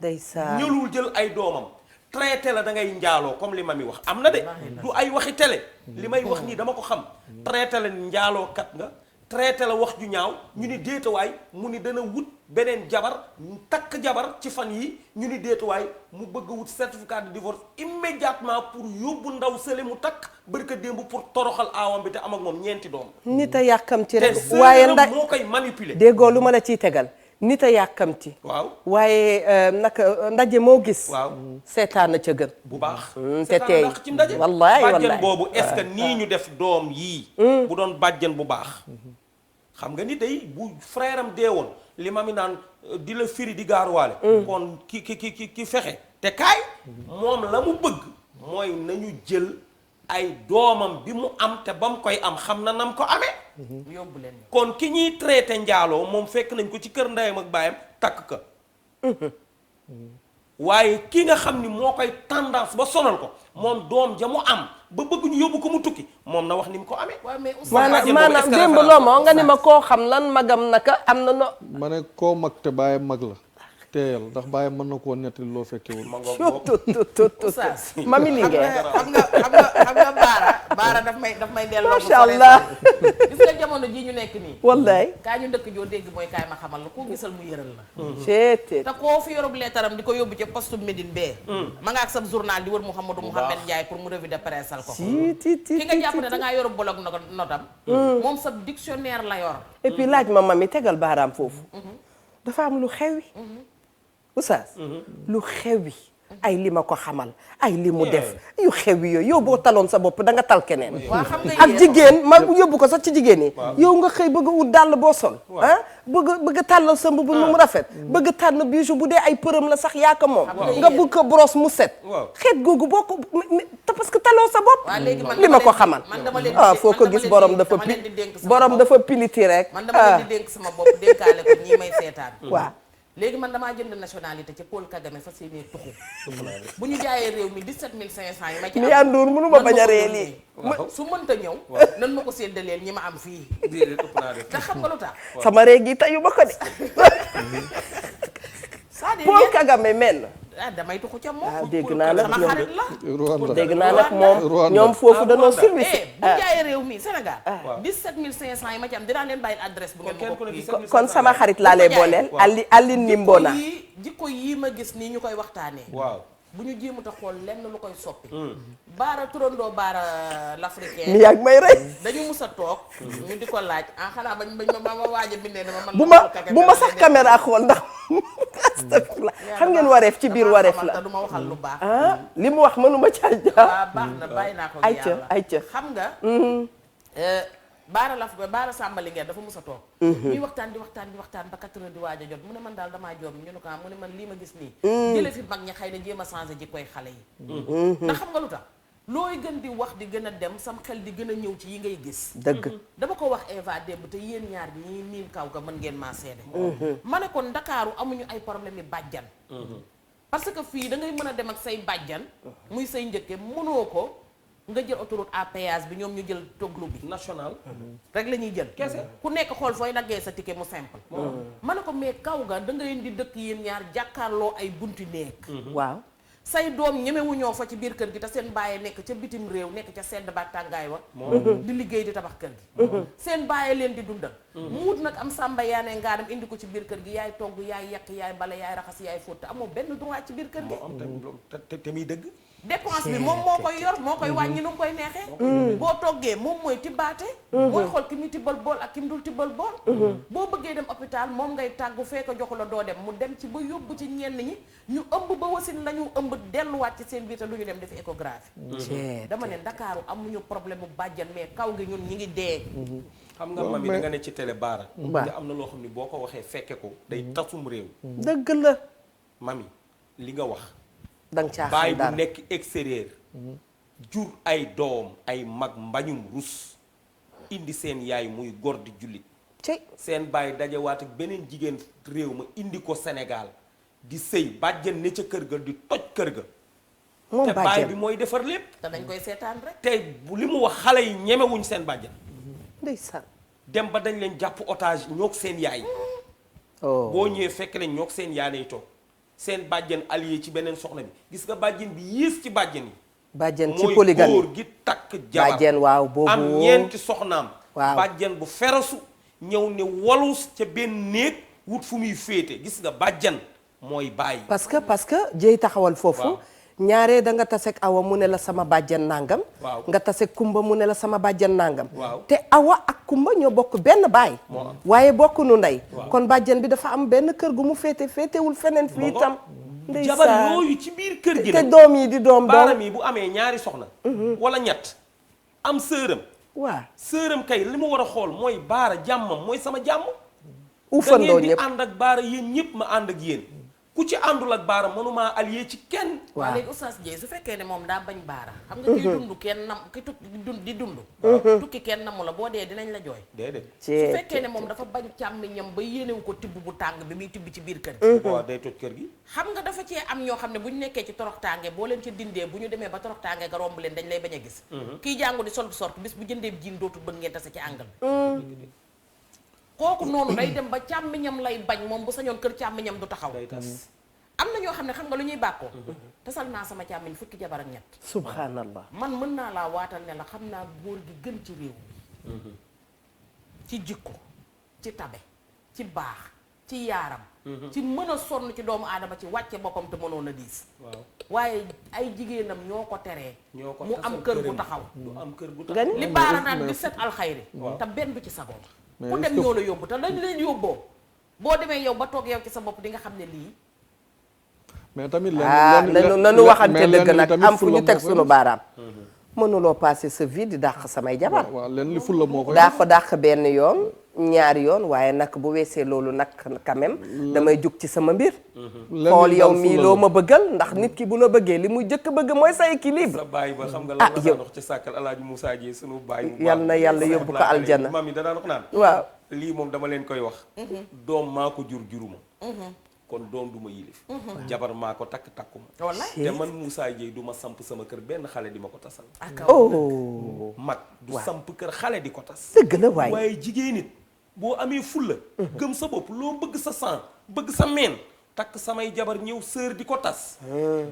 ndeysaan ñëlul jël ay doomam traité la da ngay njaaloo comme li ma mi wax am na de du ay waxi télé li may wax nii dama ko xam traité la njaaloo kat nga traité la wax ju ñaaw ñu ni déetawaay mu ni dana wut beneen jabar takk jabar ci fan yi ñu ni déetawaay mu bëgg a wut certificat de divorce immédiatement pour yóbbu ndaw sële mu takk barka démb pour toroxal aawam bi te am ak moom ñeenti doom nit a yàkkamti rek te waaye sëram moo koy manipuler déggoo lu ma la ciy tegal nit a yàkkamti waaw waaye naka ndaje moo gis waaw seetaan na ca gën bu baax te tey ndax ci ndaje wallaay bàjjen boobu est-ce que nii ñu def doom yii bu doon bàjjen bu baax xam nga ni day bu frère am dee woon li ma mi naan di la firi di gaaruwaale kon ki fexe te kaay moom la mu bëgg mooy nañu jël ay doomam bi mu am te ba mu koy am xam na nam ko amee yóbbu leen kon ki ñuy traité njaaloo moom fekk nañ ko ci kër ndeyam ak baayam takk ka waaye ki nga xam ni moo koy tendance ba sonal ko moom doom ja mu am ba bëgg ñu yóbbu ko mu tukki moom na wax ni mu ko amee waaw mais maanaam démb loo moo nga ni ma koo xam lan magam naka am na no ma ne koo mag te bàyyam mag la teeyal ndax bàyyam mën na koo nettali loo fekkewul Oustaz mami Linguère xam nga baara daf may delloo macha allah gis nga jamono ji ñu nekk nii wallaay kaa ñu ndëkk joo dégg mooy kaay ma xamal la koo gisal mu yëral la seete te koo fi yorub leetaram di ko yóbbu ca poste Médine bee ma nga ak sa journal di wër Mouhamadou Mouhamed Ndiaye pour mu revue de presse al ko ki nga jàpp ne da ngaa yorub bolog notam moom sa dictionnaire la yor et puis laaj ma mami tegal baaraam foofu dafa am lu xewi Oustaz lu xewi ay li ma ko xamal ay li mu def yu xewi yooyu yow boo taloon sa bopp da nga tal keneen ak jigéen ma yóbbu ko sax ci jigéen yi yow nga xëy bëgg a ut dàll boo sol ah bëgg a tàllal sa mbubb nu mu rafet bëgg a tànn bijou bu dee ay përëm la sax yaa ko moom nga bëgg ko brosse mu set xeet googu boo ko te parce que taloo sa bopp li ma ko xamal ah foo ko gis borom dafa piliti rek man dama leen di dénk sama bopp dénkaale ko ñii may seetaan waaw léegi man damaa jënd nationalité ci Paul Kagame fa séenee tuxu bu ñu jaayee réew mi 17500 yi ma ci am mi àndoor mënu ma bañ a ree lii su mënta ñëw nan ma ko séddaleel ñi ma am fii te xam nga lu tax sama ree gi tayu ma ko de Paul Kagame men damay tuxu ca moom dégg naa nag sama xarit la dégg naa nag moom ñoom foofu danoo service bu jaayee réew mi Sénégal 17500 yi ma ci am dinaa leen bàyyil adresse bu ngeen ma ko kii kon sama xarit laa lay booleel Aline Nimbona jikko yii ma gis nii ñu koy waxtaanee waaw bu ñu jéemut a xool lenn lu koy soppi baara turandoo baara l'africain mi yàgg may rey dañu mus a toog ñu di ko laaj xanaa bañ ma waaj a bindee dama man bu ma sax caméra xool ndax astafurlah xam ngeen wareef ci biir wareef la du ma waxal lu baax li mu wax mënuma caa jaar waaw baax na bàyyi naa ko ayca xam nga baara Samba Linguère dafa mus a toog ñuy waxtaan di waxtaan ba 4 heures di waaj a jot mu ne man daal damaa joom ñu ne ko mu ne man lii ma gis nii jële fi mag ñi xëy na jéem a changé ji koy xale yi ndax xam nga lu tax looy gën di wax di gën a dem sam xel di gën a ñëw ci yi ngay gis dëgg dama ko wax Eva démb te yéen ñaar ñii miin kaw ga mën ngeen maa seede ma ne ko Ndakaaru amuñu ay problème yi bàjjan parce que fii da ngay mën a dem ak say bàjjan muy say njëkke mënoo ko nga jël autoroute à péage bi ñoom ñu jël toglu bi national rek la ñuy jël kese ku nekk xool fooy daggee sa ticket mu simple ma ne ko mais kaw ga da ngay di dëkk yéen ñaar jàkkaarloo ay bunti nekk waaw say doom ñemewuñoo fa ci biir kër gi te seen bàyyi nekk ca bitim réew nekk ca sedd ba tàngaay wa di liggéey di tabax kër gi seen bàyyi leen di dundal mu wut nag am sàmba yaane ngaa dem indi ko ci biir kër gi yaay togg yaay yàq yaay bale yaay raxas yaay fóot te amoo benn droit ci biir kër gi te muy dëgg dépense bi moom moo koy yor moo koy wàññi nu mu koy neexee boo toggee moom mooy tibbaate mooy xool ki mu tibbal bool ak ki mu dul tibbal bool boo bëggee dem hôpital moom ngay tàggu fee ko joxu la doo dem mu dem ci ba yóbbu ci ñenn ñi ñu ëmb ba wasin la ñu ëmb delluwaat ci seen biir te lu ñu dem def échographie dama ne Ndakaaru amuñu problème bu bàjjan mais kaw gi ñun ñi ngi dee xam nga mami da nga ne ci télé baara te am na loo xam ni boo ko waxee fekke ko day tasum réew dëgg la mami li nga wax danga caa baay xam bu dara nekk extérieur jur ay doom ay mag mbañum rus indi seen yaay muy góor di jullit ci seen baay dajewaat ak beneen jigéen réew ma indi ko Sénégal di sëy bàjjen ne ca kër ga di toj kër ga moom te baay bàjjen bi mooy defar lépp te dañ koy seetaan rek. tey bu li mu wax xale yi ñemewuñ seen bàjjen ndeysaan dem ba dañ leen jàpp otage ñoog seen yaay oh boo ñëwee fekk leen ñoog seen yaay lay toog seen bàjjen allié ci beneen soxna bi gis nga bàjjen bi yées ci bàjjen yi bàjjen ci mooy polygamie góor gi takk jabar bàjjen waaw boobu am ñeenti soxnaam waaw bàjjen bu ferasu ñëw ne walus ca benn néeg wut fu muy féete gis nga bàjjen mooy bàyyi parce que jéy taxawal foofu Waaw. ñaaree da nga taseeg awa mu ne la sama bàjjen nangam Waaw. nga taseeg kumba mu ne la sama bàjjen nangam Waaw. te awa ak kumba ñoo bokk benn baay Moo am. waaye bokk nu ndey Waaw. kon bàjjen bi dafa am benn kër gu mu féetewul feneen fii itam jabar yooyu ci biir kër gi te nag doom yi di doom baaram yi bu amee ñaari soxna wala ñett am sëram waaw sëram kay li mu war a xool mooy baara jàmmam mooy sama jàmm da ufandoo ngeen di ñëpp ànd ak baara yéen ñëpp ma ànd ak yéen ku ci àndul ak baara mënumaa allié ci kenn waaw léegi oustaz Dieye su fekkee ne moom daa bañ baara xam nga kiy dund kenn nam ki tukki di dund tukki kenn namu la boo dee dinañ la jooy déedéet su fekkee ne moom dafa bañ càmmiñam ba yéenewu ko tibb bu tàng bi muy tibb ci biir kër gi waaw day toj kër gi xam nga dafa cee am ñoo xam ne bu ñu nekkee ci toroxtaange boo leen ci dindee bu ñu demee ba toroxtaange nga romb leen dañ lay bañ a gis kii jàngu di sol sort bis bu jëndee jiin dootul bëgg ngeen tase ci àngal kooku noonu day dem ba càmmiñam lay bañ moom bu sañoon kër càmmiñam du taxaw day tas am na ñoo xam ne xam nga lu ñuy bàkkoo tasal naa sama càmmiñ fukki jabar ak ñett subhanallah man mën naa laa waatal ne la xam naa góor gi gën ci réew mi ci jikko ci tabe ci baax ci yaaram ci mën a sonn ci doomu aadama ci wàcce boppam te mënoon a diis waaw waaye ay jigéenam ñoo ko teree ñoo ko mu am kër gu taxaw du am kër gu Gan- taxaw li baara naan di set alxayri te benn du ci sagoom Mais ku est-ce dem que- ñoo la yóbbu te lañ leen yóbboo boo demee yow ba toog yow ci sa bopp di nga xam ne lii mais tamit nanu waxante dëgg nag am fu ñu teg sunu sunu baaraam mënuloo passé sa vie di dàq samay jabar waaw leen li fulla moo koy dàq benn yoon ñaari yoon waaye nag bu weesee loolu nag quand même damay jug ci sama mbir xool yow mii loo ma bëggal ndax nit ki bu la bëggee li muy jëkk bëgg mooy sa équilibre sa baay ba xam nga ah, la yow. nga wax ci sàkkal alaaji Moussa Dieye sunu baay mu Yal na yàlla yóbbu ko aljana. maam yi da daan wax naan waaw lii moom dama leen koy wax doom maa ko juruma kon doom du ma yilif jabar maa ko takkuma wallaay te man Moussa Dieye du ma samp sama kër benn xale di ma ko tasal ak oh mag du samp kër xale di ko tas dëgg la waay waaye jigéen nit boo amee fulla gëm sa bopp loo bëgg sa sang bëgg sa meen takk samay jabar ñëw sër di ko tas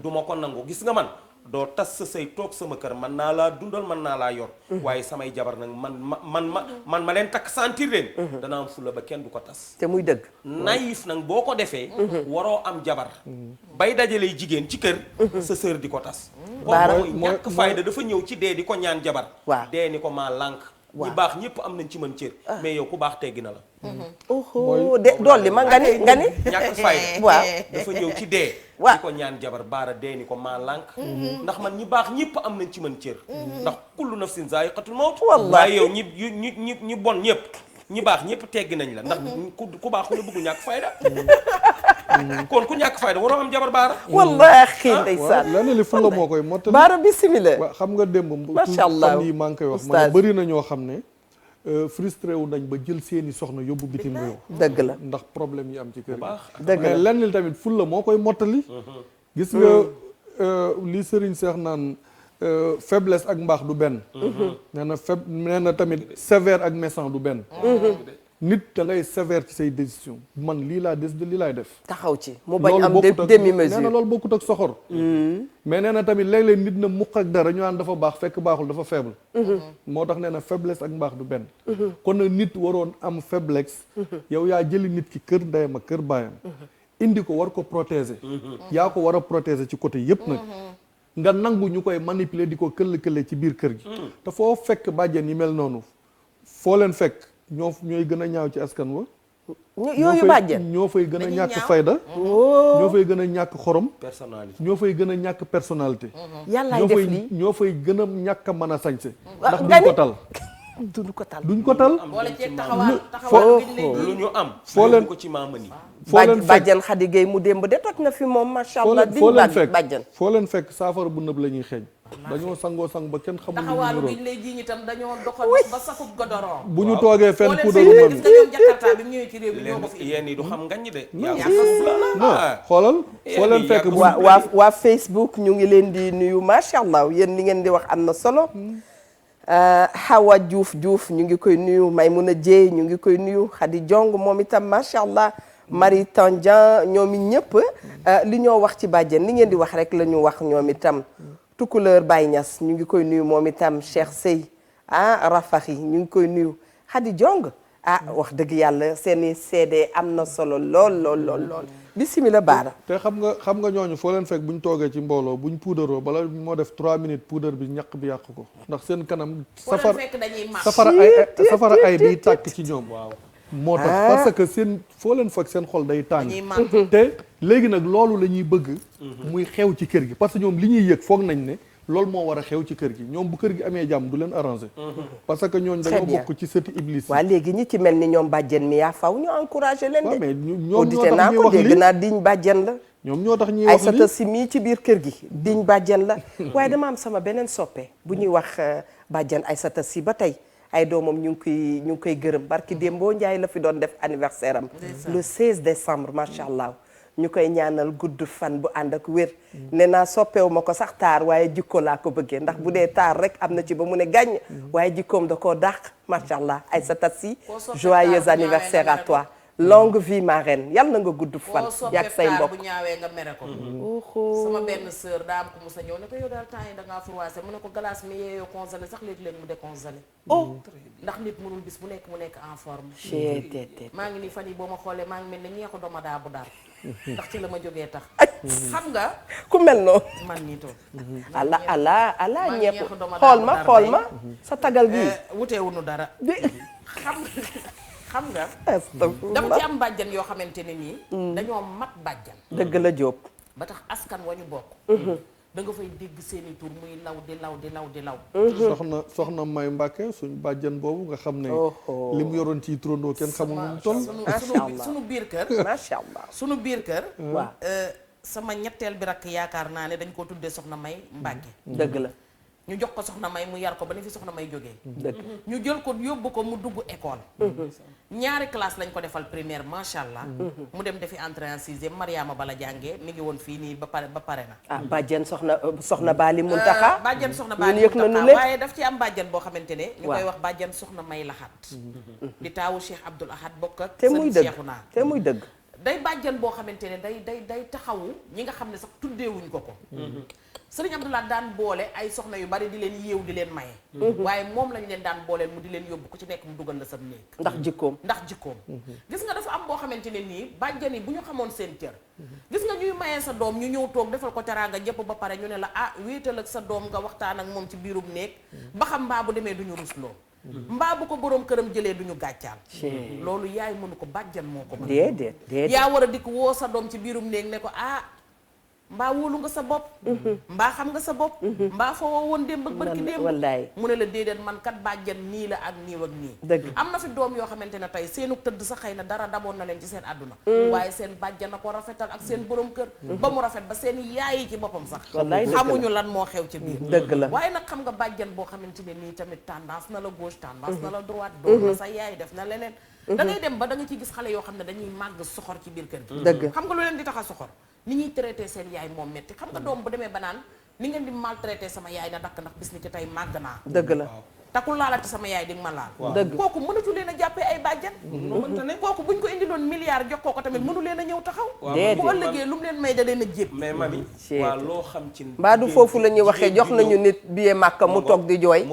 du ma ko nangu gis nga man doo tas sa say toog sama kër man naa laa dundal man naa laa yor waaye samay jabar nag man ma leen takk sentir leen dana am fulla ba kenn du ko tas te muy dëgg naïf nag boo ko defee waroo am jabar bay dajalay jigéen ci kër sa sër di ko tas Baara- mooy ñàkk fayda dafa ñëw ci dee di ko ñaan jabar waaw. dee ni ko maa lànk ñi baax ñëpp am nañ ci mën cër mais yow ku baax teggi na la oho de dolli ma nga ni ñàkk fayda waaw dafa ñëw ci dee waaw. di ko ñaan jabar baara dee ni ko maa lànk ndax man ñi baax ñëpp am nañ ci mën cër ndax kullu nafsin zaa'iqatul mawt Wallaahi. waaye yow ñi bon ñëpp ñi baax ñëpp teggi nañ la ndax ku baax ku ne bëggu ñàkk fayda kon ku ñàkk fayda waroo am jabar baara wallaahi waaw ndeysaan lenn li fulla moo koy mottali baara bismillah waaw xam nga démb Macha Allah. fan yi maa ngi koy wax ma Oustaz. ne bëri na ñoo xam ne frustré wu nañ ba jël seeni soxna yóbbu bitim réew dëgg la ndax problème yi am ci kër gi baax dëgg mais la lenn li tamit fulla moo koy mottali gis nga li Serigne Cheikh naan faiblesse ak mbaax du benn nee na tamit sévère ak méchant du benn nit da ngay sévère ci say décision man lii laa décidé lii laay def taxaw ci mu bañ loolu am bokkut ak- demi nee na mesure loolu bokkut ak soxor mais nee na tamit léeg-léeg nit na mukk ak dara ñu naan dafa baax fekk baaxul dafa faible moo tax nee na faiblesse ak mbaax du benn kon nag nit waroon am faiblesse yow yaa jëli nit ki kër ndeyam ak kër baayam indi ko war ko protéger yaa ko war a protéger ci côté yépp nag nga nangu ñu koy manipuler di ko këll-këlle ci biir kër gi te foo fekk bàjjen yi mel noonu foo leen fekk ñooy gën a ñaaw ci askan wa yooyu bàjjen ñoo fay gën a Dañuy ñàkk ñaaw. fayda oh ñoo fay gën a ñàkk xorom personnalité ñoo fay gën a ñàkk personnalité yàllaay ñoo def fay lii ñoo fay gën a ñàkk a mën a sañse Waaw, ndax nga duñ ni? ko tal duñu ko tal. duñ ko tal. boole ceeg taxawal lu ñu am. foo leen ko ci maamani. foo leen fekk bàjjan Xadi Gay mu démb de toj na fi moom macha allah. foo leen fekk bàjjan. foo leen fekk saafara bu nëb la ñuy xeeñ. dañoo sangoo sang ba kenn xamul. taxawaalu bi ñu lay jiiñ itam dañoo doxal ba safub godoron. bu ñu toogee fenn foo puudaru leen man. gis nga ñoom Jakarta bi mu ñëwee ci réew mi ñoo ko fi. yéen yi du xam ngañ de. non xoolal foo leen fekk. waa Facebook ñu ngi leen di nuyu macha allah yéen li ngeen di wax am na solo. Hawa Diouf ñu ngi koy nuyu Maymuna Jéey ñu ngi koy nuyu Khady Jong moom itam macha allah Marie Tandian ñoom it ñëpp li ñoo wax ci bàjjen li ngeen di wax rek la ñu wax ñoom itam Tukuleur Baye Niass ñu ngi koy nuyu moom itam Cheikh Sey Rafahi ñu ngi koy nuyu Khady Jong wax dëgg yàlla seeni seede am na solo lool bismillah baara. te xam nga ñooñu foo leen fekk bu ñu toogee ci mbooloo bu ñu puudaroo bala moo def 3 minutes puudar bi ñaq bi yàq ko ndax seen kanam. safara ay biy tàkk ci ñoom. waaw moo tax parce que seen foo leen fekk seen xol day tàng. te léegi nag loolu la ñuy bëgg. muy xew ci kër gi parce que ñoom li ñuy yëg foog nañ ne loolu moo war a xew ci kër gi ñoom bu kër gi amee jàmm du leen arrangé. parce que ñooñu dañoo bokk ci sëti iblis. waaw léegi ñi ci mel ni ñoom bàjjen mi yaa faw ñu encouragé leen de. waaw mais ñoom audité naa ko dégg naa diñ bàjjen la. ñoom ñoo tax ñuy wax lii Aïssata Si mii ci biir kër gi diñ bàjjen la. waaye dama am sama beneen soppe bu ñuy wax bàjjen Aïssata Si ba tey ay doomam ñu ngi koy gërëm barki Dembo Njaay la fi doon def anniversaire am. le 16 décembre macha allah. ñu koy ñaanal gudd fan bu ànd ak wér. nee naa soppeewu ma ko sax taar waaye jikko laa ko bëggee ndax bu dee taar rek am na ci ba mu ne gàññ. waaye jikkoom da koo dàq macha allah Aïssata Si joyeux anniversaire à toi. longue vie ma reine yal na nga gudd fan. yàgg say mbokk bu ñaawee nga mere ko. sama benn sœur daa am ko musa ñëw ne ko yow daal temps yi da ngaa froissé mu ne ko glace mi yeeyoo congelé sax léegi-léegi mu décongelé. ndax nit mënul bis bu nekk mu nekk en forme. maa ngi nii fan yi boo ma xoolee maa ngi mel ne ñeexu doma daa bu dar ndax ci la ma jógee tax. xam nga. ku mel noonu. man nii toog. ala ñeexu xool ma sa tagal bi wuteewuñu dara. xam nga dama ci am bàjjan yoo xamante ne nii dañoo mat bàjjan dëgg la Jóob ba tax askan wa ñu bokk da nga fay dégg seeni tur muy law di law soxna May Mbàkke suñ bàjjan boobu nga xam ne li mu yoroon ci turandoo kenn xamul nu mu toll sunu biir kër macha allah sunu biir kër waaw sama ñetteel bi rakk yaakaar naa ne dañ koo tuddee soxna May Mbàkke dëgg la ñu jox ko soxna May mu yar ko ba ne fi soxna May jógee dëgg ñu jël ko yóbbu ko mu dugg école ñaari classe lañ ko defal primaire macha allah mu dem defi entrée en sixième Mariama Bala jàngee mi ngi woon fii nii ba pare na bàjjen soxna Baali Muntaxa bàjjen soxna Baali yëg na nu lépp waaye daf ci am bàjjen boo xamante ne ñu koy wax bàjjen soxna May Laxat di taawu Cheikh Abdoul Ahad bokk ak sëñ Cheikhouna te muy dëgg day bàjjen boo xamante ne day taxawu ñi nga xam ne sax tuddeewuñ ko sëriñ Abdoulaye daan boole ay soxna yu bari di leen yéew di leen maye waaye moom lañ leen daan booleel mu di leen yóbbu ku ci nekk mu dugal la sa néeg ndax jikkoom gis nga dafa am boo xamante ne nii bàjjan yi bu ñu xamoon seen cër gis nga ñuy mayee sa doom ñu ñëw toog defal ko teraanga jëpp ba pare ñu ne la wéetal ak sa doom nga waxtaan ak moom ci biirub néeg ba xam mbaa bu demee duñu rusloo mbaa bu ko boroom këram jëlee duñu gàccaal loolu yaay mënu ko bàjjan moo ko mën déedéet yaa war a dikk woo sa doom ci biirum néeg ne ko mbaa wóolu nga sa bopp mbaa xam nga sa bopp mbaa foo woon démb ak bërki démb wallaay mu ne la déedéet man kat bàjjan nii la ak nii ak nii dëgg am na fi doom yoo xamante ne tey seenu tëdd sa xëy na dara daboon na leen ci seen àdduna waaye seen bàjjan na ko rafetal ak seen borom kër ba mu rafet ba seen yaay yi ci boppam sax xamuñu lan moo xew ci biir dëgg la waaye nag xam nga bàjjan boo xamante ne nii tamit tendance na la gauche tendance na la droite doon na sa yaay def na leneen da ngay dem ba da nga ciy gis xale yoo xam ne dañuy màgg soxor ci biir kër gi dëgg xam nga lu leen di tax a soxor ni ñuy traité seen yaay moom metti xam nga doom bu demee ba naan ni ngeen di maltraité sama yaay na dakk ndax bis ni ki tey màgg naa dëgg la takul laalati sama yaay di nga ma laal dëgg kooku mënatu leen a jàppee ay bàjjan kooku buñ ko indiloon milliard jox ko tamit mënu leen a ñëw taxaw bu ëllëgee lu mu leen may da leen a jépp mais mami waaw loo xam ci mbaa du foofu la ñuy waxee jox nañu nit billet Màkka mu toog di jooy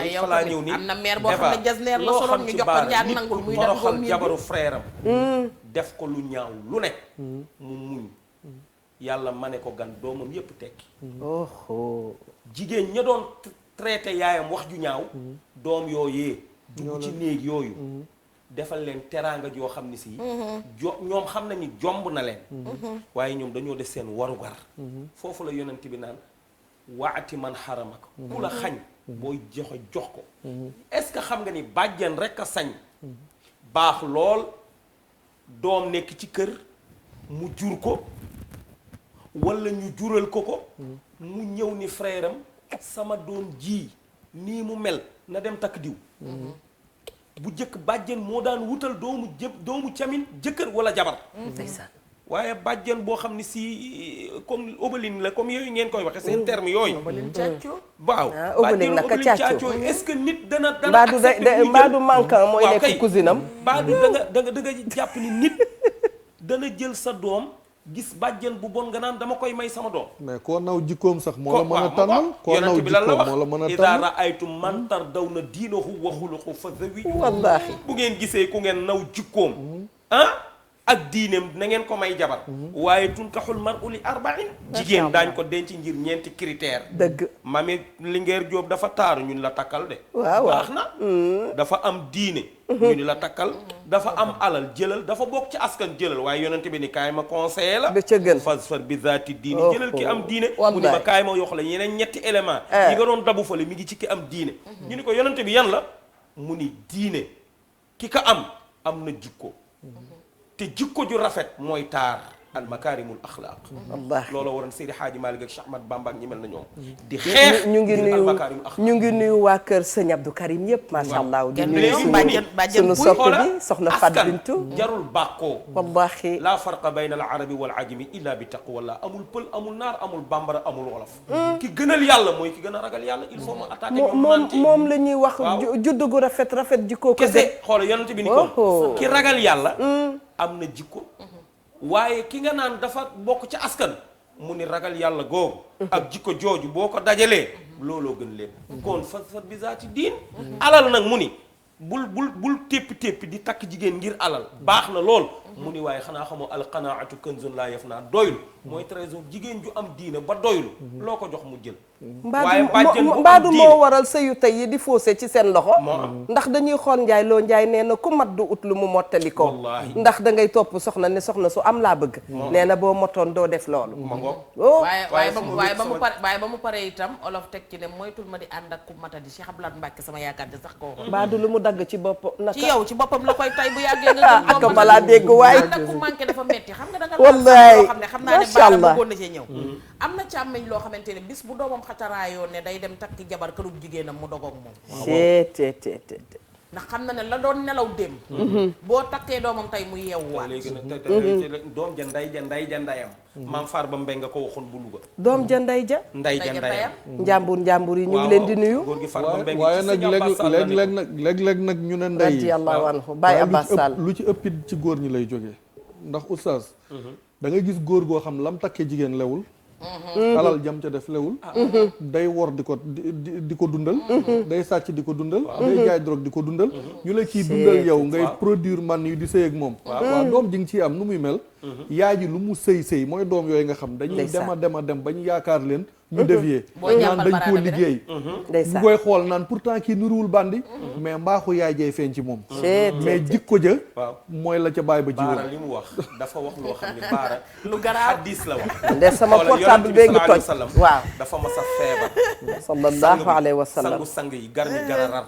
ay yow tamit am na mère boo xam ne jasneer la soloon ñu jox ko njaag nangul muy def toroxal jabaru frère am def ko lu ñaaw lu ne mu muñ yàlla ma ne ko gan doomam yépp tekki jigéen ña doon traité yaayam wax ju ñaaw doom yooyee dugg ci néeg yooyu defal leen teraanga joo xam ne si ñoom xam nañu jomb na leen waaye ñoom dañoo def seen warugar foofu la yonent bi naan waati man xaramaka ku la xañ booy joxe jox ko est-ce que xam nga ni bàjjen rek a sañ baax lool doom nekk ci kër mu jur ko walla ñu jural ko mu ñëw ni frère am sama doom ji nii mu mel na dem takk diw bu jëkk bàjjen moo daan wutal doomu camin jëkkër walla jabar waaye bàjjen boo xam ni si comme obaline la comme yooyu ngeen koy waxe seen terme yooyu waaw obaline naka càccoo est-ce que nit dana mbaadu manquant mooy nekk cousine am mbaadu da nga jàpp ni nit dana jël sa doom gis bàjjen bu bon nga naan dama koy may sama doom mais koo naw jikkoom sax moo la mën a tànnal koo naw bi lan la jikkoom moo la mën a wax tànnal idaa ra'aytum man tardawna diinahu wa xuluqahu fa zawwijuuhu wallaahi bu ngeen gisee ku ngeen naw jikkoom ak diineem na ngeen ko may jabar waaye tunkaxul mar'u li arba'in jigéen daañ ko denc ngir ñeenti critère dëgg mami Linguère Diop dafa taaru ñun la takkal de waaw baax na dafa am diine ñu ni la takkal dafa am alal jëlal dafa bokk ci askan jëlal waaye yonente bi ni kaay ma conseillé la ba ca gën fasfar bi zaati diini jëlal ki am diine mu ni ma kaay ma yox la yeneen ñetti élément yi nga doon dabu fale mi ngi ci ki am diine ñu ni ko yonente bi yan la mu ni diine ki ka am na jikko te jikko ju rafet mooy taar al makaarimul axlaaq wallaahi loolu waroon Seydi Hadji Malick ak Cheikh Ahmad Bamba ak ñi mel na ñoom di xeex ñu ngi ngir al makaarimul axlaaq ñu ngi nuyu waa kër sëñ Abdou Karim yëpp macha allah di nuyu bàjjen sunu sopp bi soxna Fat Bintu jarul bàkkoo wallaahi laa farqa bayna al arabi wal ajami illa bi taqwallah amul pël amul naar amul bambara amul wolof ki gënal yàlla mooy ki gën a ragal yàlla il faut ma attaquer moom la ñuy wax juddu gu rafet jikko ko kese xoola yonent bi ni ko ki ragal yàlla am na jikko waaye ki nga naan dafa bokk ci askan mu ni ragal yàlla googu ak jikko jooju boo ko dajalee looloo gën leen kon fa bi zaati diin alal nag mu ni bul téppi di takk jigéen ngir alal baax na lool mu ni waaye xanaa xamoo alqanaatu kanzun laa yafnaa doylu mooy trésor jigéen ju am diine ba doylu loo ko jox mu jël mbaadu moo waral sëyu tey yi di faussé ci seen loxo ndax dañuy xool njaay loo njaay nee na ku mat du ut lu mu mottali ko ndax da ngay topp soxna ne soxna su am laa bëgg nee na boo motoon doo def loolu waaye ba mu pare itam olof teg ci ne moytul ma di ànd ak ku matadi Cheikh Abdoulaye Mbacke sama yaakaar de sax ko mbaadu lu mu dagg ci bopp naka ci yow ci boppam la koy tay bu yàggee nga ak balaa dégg waaye ànd ak ku manqué dafa metti xam nga da nga wallaay loo xam ne xam naa ne baara bëggoon na cee ñëw am na càmmeñ loo xamante ne bis bu doomam xataraayoo ne day dem takki jabar kërub jigéenam mu dogoog moom ndax xam na ne la doon nelaw dem boo takkee doomam tey mu yeewuwaat léegi doom ja nday ja ndayam maam faar ba mbay nga ko waxoon bu Louga doom ja nday ja ndayam njàmbur yi ñu ngi leen di nuyu góor gi faar ba mbay waaye nag léeg-léeg nag ñu ne ndey radiyallahu anhu Baye Abbas Sall lu ci ëppit ci góor ñi lay jógee ndax oustaz da nga gis góor goo xam lam takkee jigéen lewul alal jam ca def lewul day wor di ko dundal day sàcc di ko dundal day jaay drogue di ko dundal ñu la ciy dundal yow ngay produire man yu di sëy ak moom waaw doom ji nga ciy am nu muy mel yaay ji lu mu sëy mooy doom yooyu nga xam dañuy dem ba ñu yaakaar leen ñu dévier naan dañ koo liggéey bu koy xool naan pourtant kii nuruwul bandi mais mbaaxu yaay jey feeñ ci moom mais jikko ja mooy la ca baay ba jiwoon baara li mu wax dafa wax loo xam ne baara lu garaaw hadiis la wax nde sama portable bee ngi toj waaw dafa mas a feebar sallallahu alayhi wa sallam sang yi garmi gararar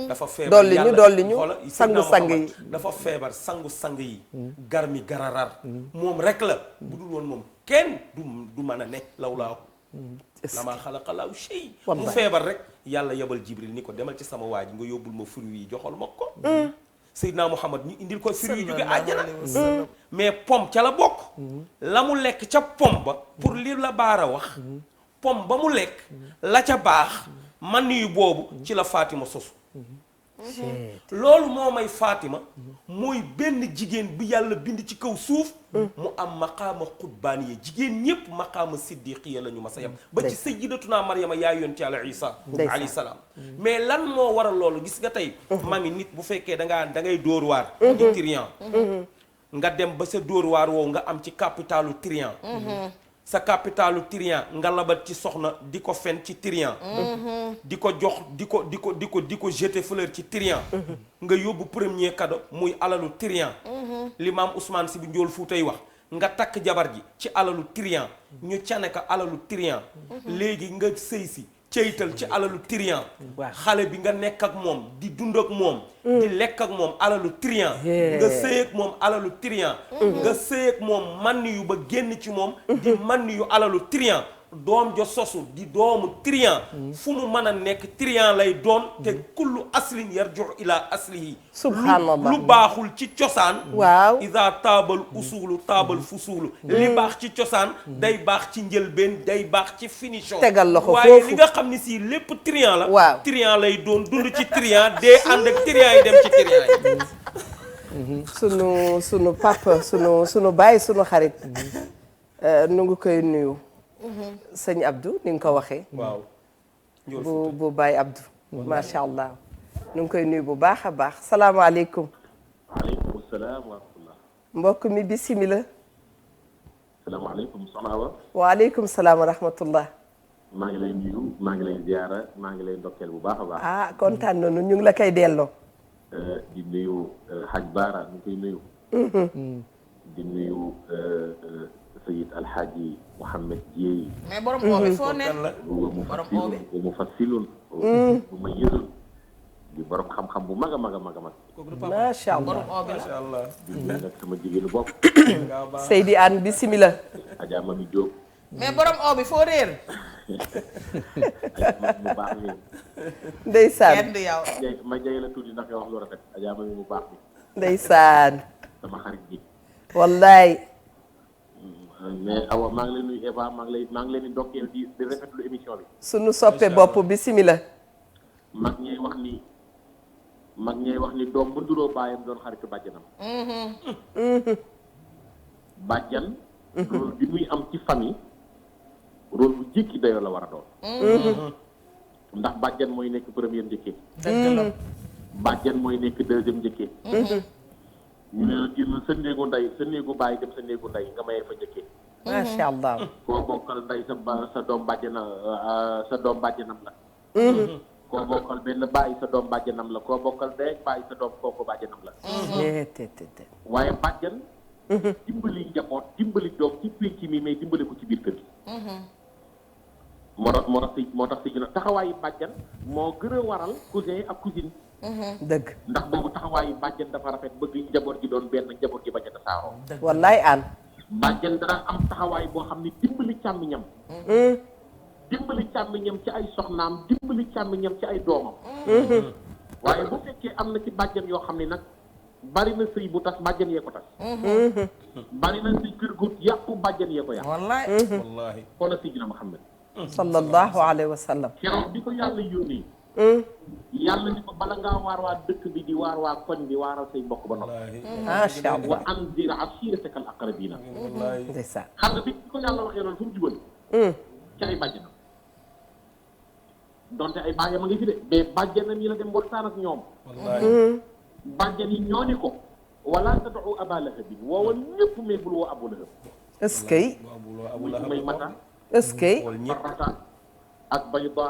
dafa feebar dolli ñu sang yi dafa feebar sang yi garmi gararar moom rek la bu dul woon moom kenn du mën a ne lawlaahu lamaa xalaqalaahu shay mu feebar rek yàlla yebal jibril ni ko demal ci sama waa ji nga yóbbul ma fruit yi joxal ma ko Seydina Muhammad ñu indil ko fruit yi jóge àjjana mais pom ca la bokk la mu lekk ca pom ba pour li la baara wax pom ba mu lekk la ca baax man yu boobu ci la Fatima sosu loolu moo may Fatima mooy benn jigéen bi yàlla bind ci kaw suuf mu am maqaama xutbaaniya jigéen ñépp maqaama siddiqiya la ñu ma sa yam ba ci sayyidatuna Maryama yaay yonent Yàlla Isa alayhi salaam mais lan moo waral loolu gis nga tey mami nit bu fekkee da ngay dóor waar di Trian nga dem ba sa dóor waar woowu nga am ci capitalu Trian sa capitalu Trian nga labat ci soxna di ko fen ci Trian di ko jox di ko jeter fleur ci Trian nga yóbbu premier cadeau muy alalu Trian li maam Ousmane Sy bu Njool Fuutay wax nga takk jabar ji ci alalu Trian ñu cane ka alalu Trian léegi nga sëy si ceytal ci alalu trian Waaw. xale bi nga nekk ak moom di dund ak moom di lekk ak moom alalu trian nga sëy ak moom alalu trian nga sëy ak moom man yu ba génn ci moom di man yu alalu trian doom jo sosu di doomu trian fu mu mën a nekk trian lay doon te kullu aslin yarju ila aslihi Subhanallah. lu baaxul ci cosaan Waaw. ida taabal usulu taabal fusuulu li baax ci cosaan day baax ci njëlbeen day baax ci finition Tegal loxo waaye foofu. li nga xam ne si lépp trian la Waaw. trian lay doon dund ci trian dee ànd ak trian yi dem ci trian yi sunu papa sunu baay sunu xarit nu ngi koy nuyu sëñ Abdou ni nga ko waxee waaw bu Baye Abdou macha allah nu ngi koy nuyu bu baax a baax salaamaaleykum waaleykum salaam wa rahmatulah. mbokk mi bisimila salaamaaleykum soxna Awa. waaleykum salaam wa rahmatullah maa ngi lay nuyu maa ngi lay ziara maa ngi lay ndokkeel bu baax a baax. ah kontaan nañu ñu ngi la koy delloo di nuyu Hadj Baara ñu koy nuyu. di nuyu Sayid Alhaji Mouhamed Dieye. mais borom oo bi foo ne borom oo bi bu mu fassilun bu ma yëzul di borom xam-xam bu mag a mag a mag a mag. macha allah borom oo bi la Allah di nuyu nag sama jigéenu bopp. Seydi Anne bisimila Adja Mami Diop. mais borom oo bi foo réer Adja Mami mu baax mi. ndeysaan kenn du yow ma jege la tuuti ndax nga wax lu rafet Adja Mami mu baax mi. ndeysaan sama xarit bi. wallaay mais Awa maa ngi leen nuyu Eva maa ngi leen di ndokkeel di rafetlu émission bi. sunu soppe bopp bisimila mag ñay wax ni doom bu nduroo baayam doon xaritu bàjjanam. bàjjan. rôle bi muy am ci famille rôle bu jékki dayoo la war a doon. ndax bàjjan mooy nekk première njëkkee. dëgg la bàjjan mooy nekk deuxième njëkkee. ñu ne la génn sa néegu ndey sa néegu baay dem sa néegu ndey nga mayee fa njëkkee. macha allah koo bokkal ndey sa doom bàjjanam la. koo bokkal benn bàyyi sa doom bàjjanam la koo bokkal ndey bàyyi sa doom kooku bàjjanam la. te waaye bàjjan. dimbali njaboot dimbali doom ci pénc mi mais dimbali ko ci biir kër gi. moo tax si gën a taxawaayu bàjjan moo gën a waral cousin ak cousine. dëgg ndax boobu taxawaayu bàjjan dafa rafet bëgg njaboot gi doon benn njaboot gi bañ a tasaaroo. wallaay Anne bàjjan dana am taxawaay boo xam ne dimbali càmmiñam. dimbali càmmiñam ci ay soxnaam dimbali càmmiñam ci ay doomam. waaye bu fekkee am na ci bàjjan yoo xam ne nag bari na sëy bu tas bàjjan yee ko tas. bari na sëy kër gu yàqu bàjjan yee ko yàqu. wallaay wallahi xoolal Seydina Muhammad. sallallahu alayhi wa sallam keroog bi ko yàlla yónnee. yàlla ni ko bala ngaa waar waa dëkk bi di waar waa koñ bi waaral say mbokk ba noppi. macha wa allah anzir ashiirataka al aqrabiina. ndeysaan xam nga bi ko yàlla waxee loolu fu mu jubal. ci ay bàjjanam. donte ay bàjjanam a ngi fi de mais bàjjanam yi la dem waxtaan ak ñoom. bàjjan yi ñoo ni ko. wala tad'u Aba Lahabin woowal ñëpp mais bul woo Abu Lahab. est-ce que muy may mata. est-ce que Farrata ak Bayda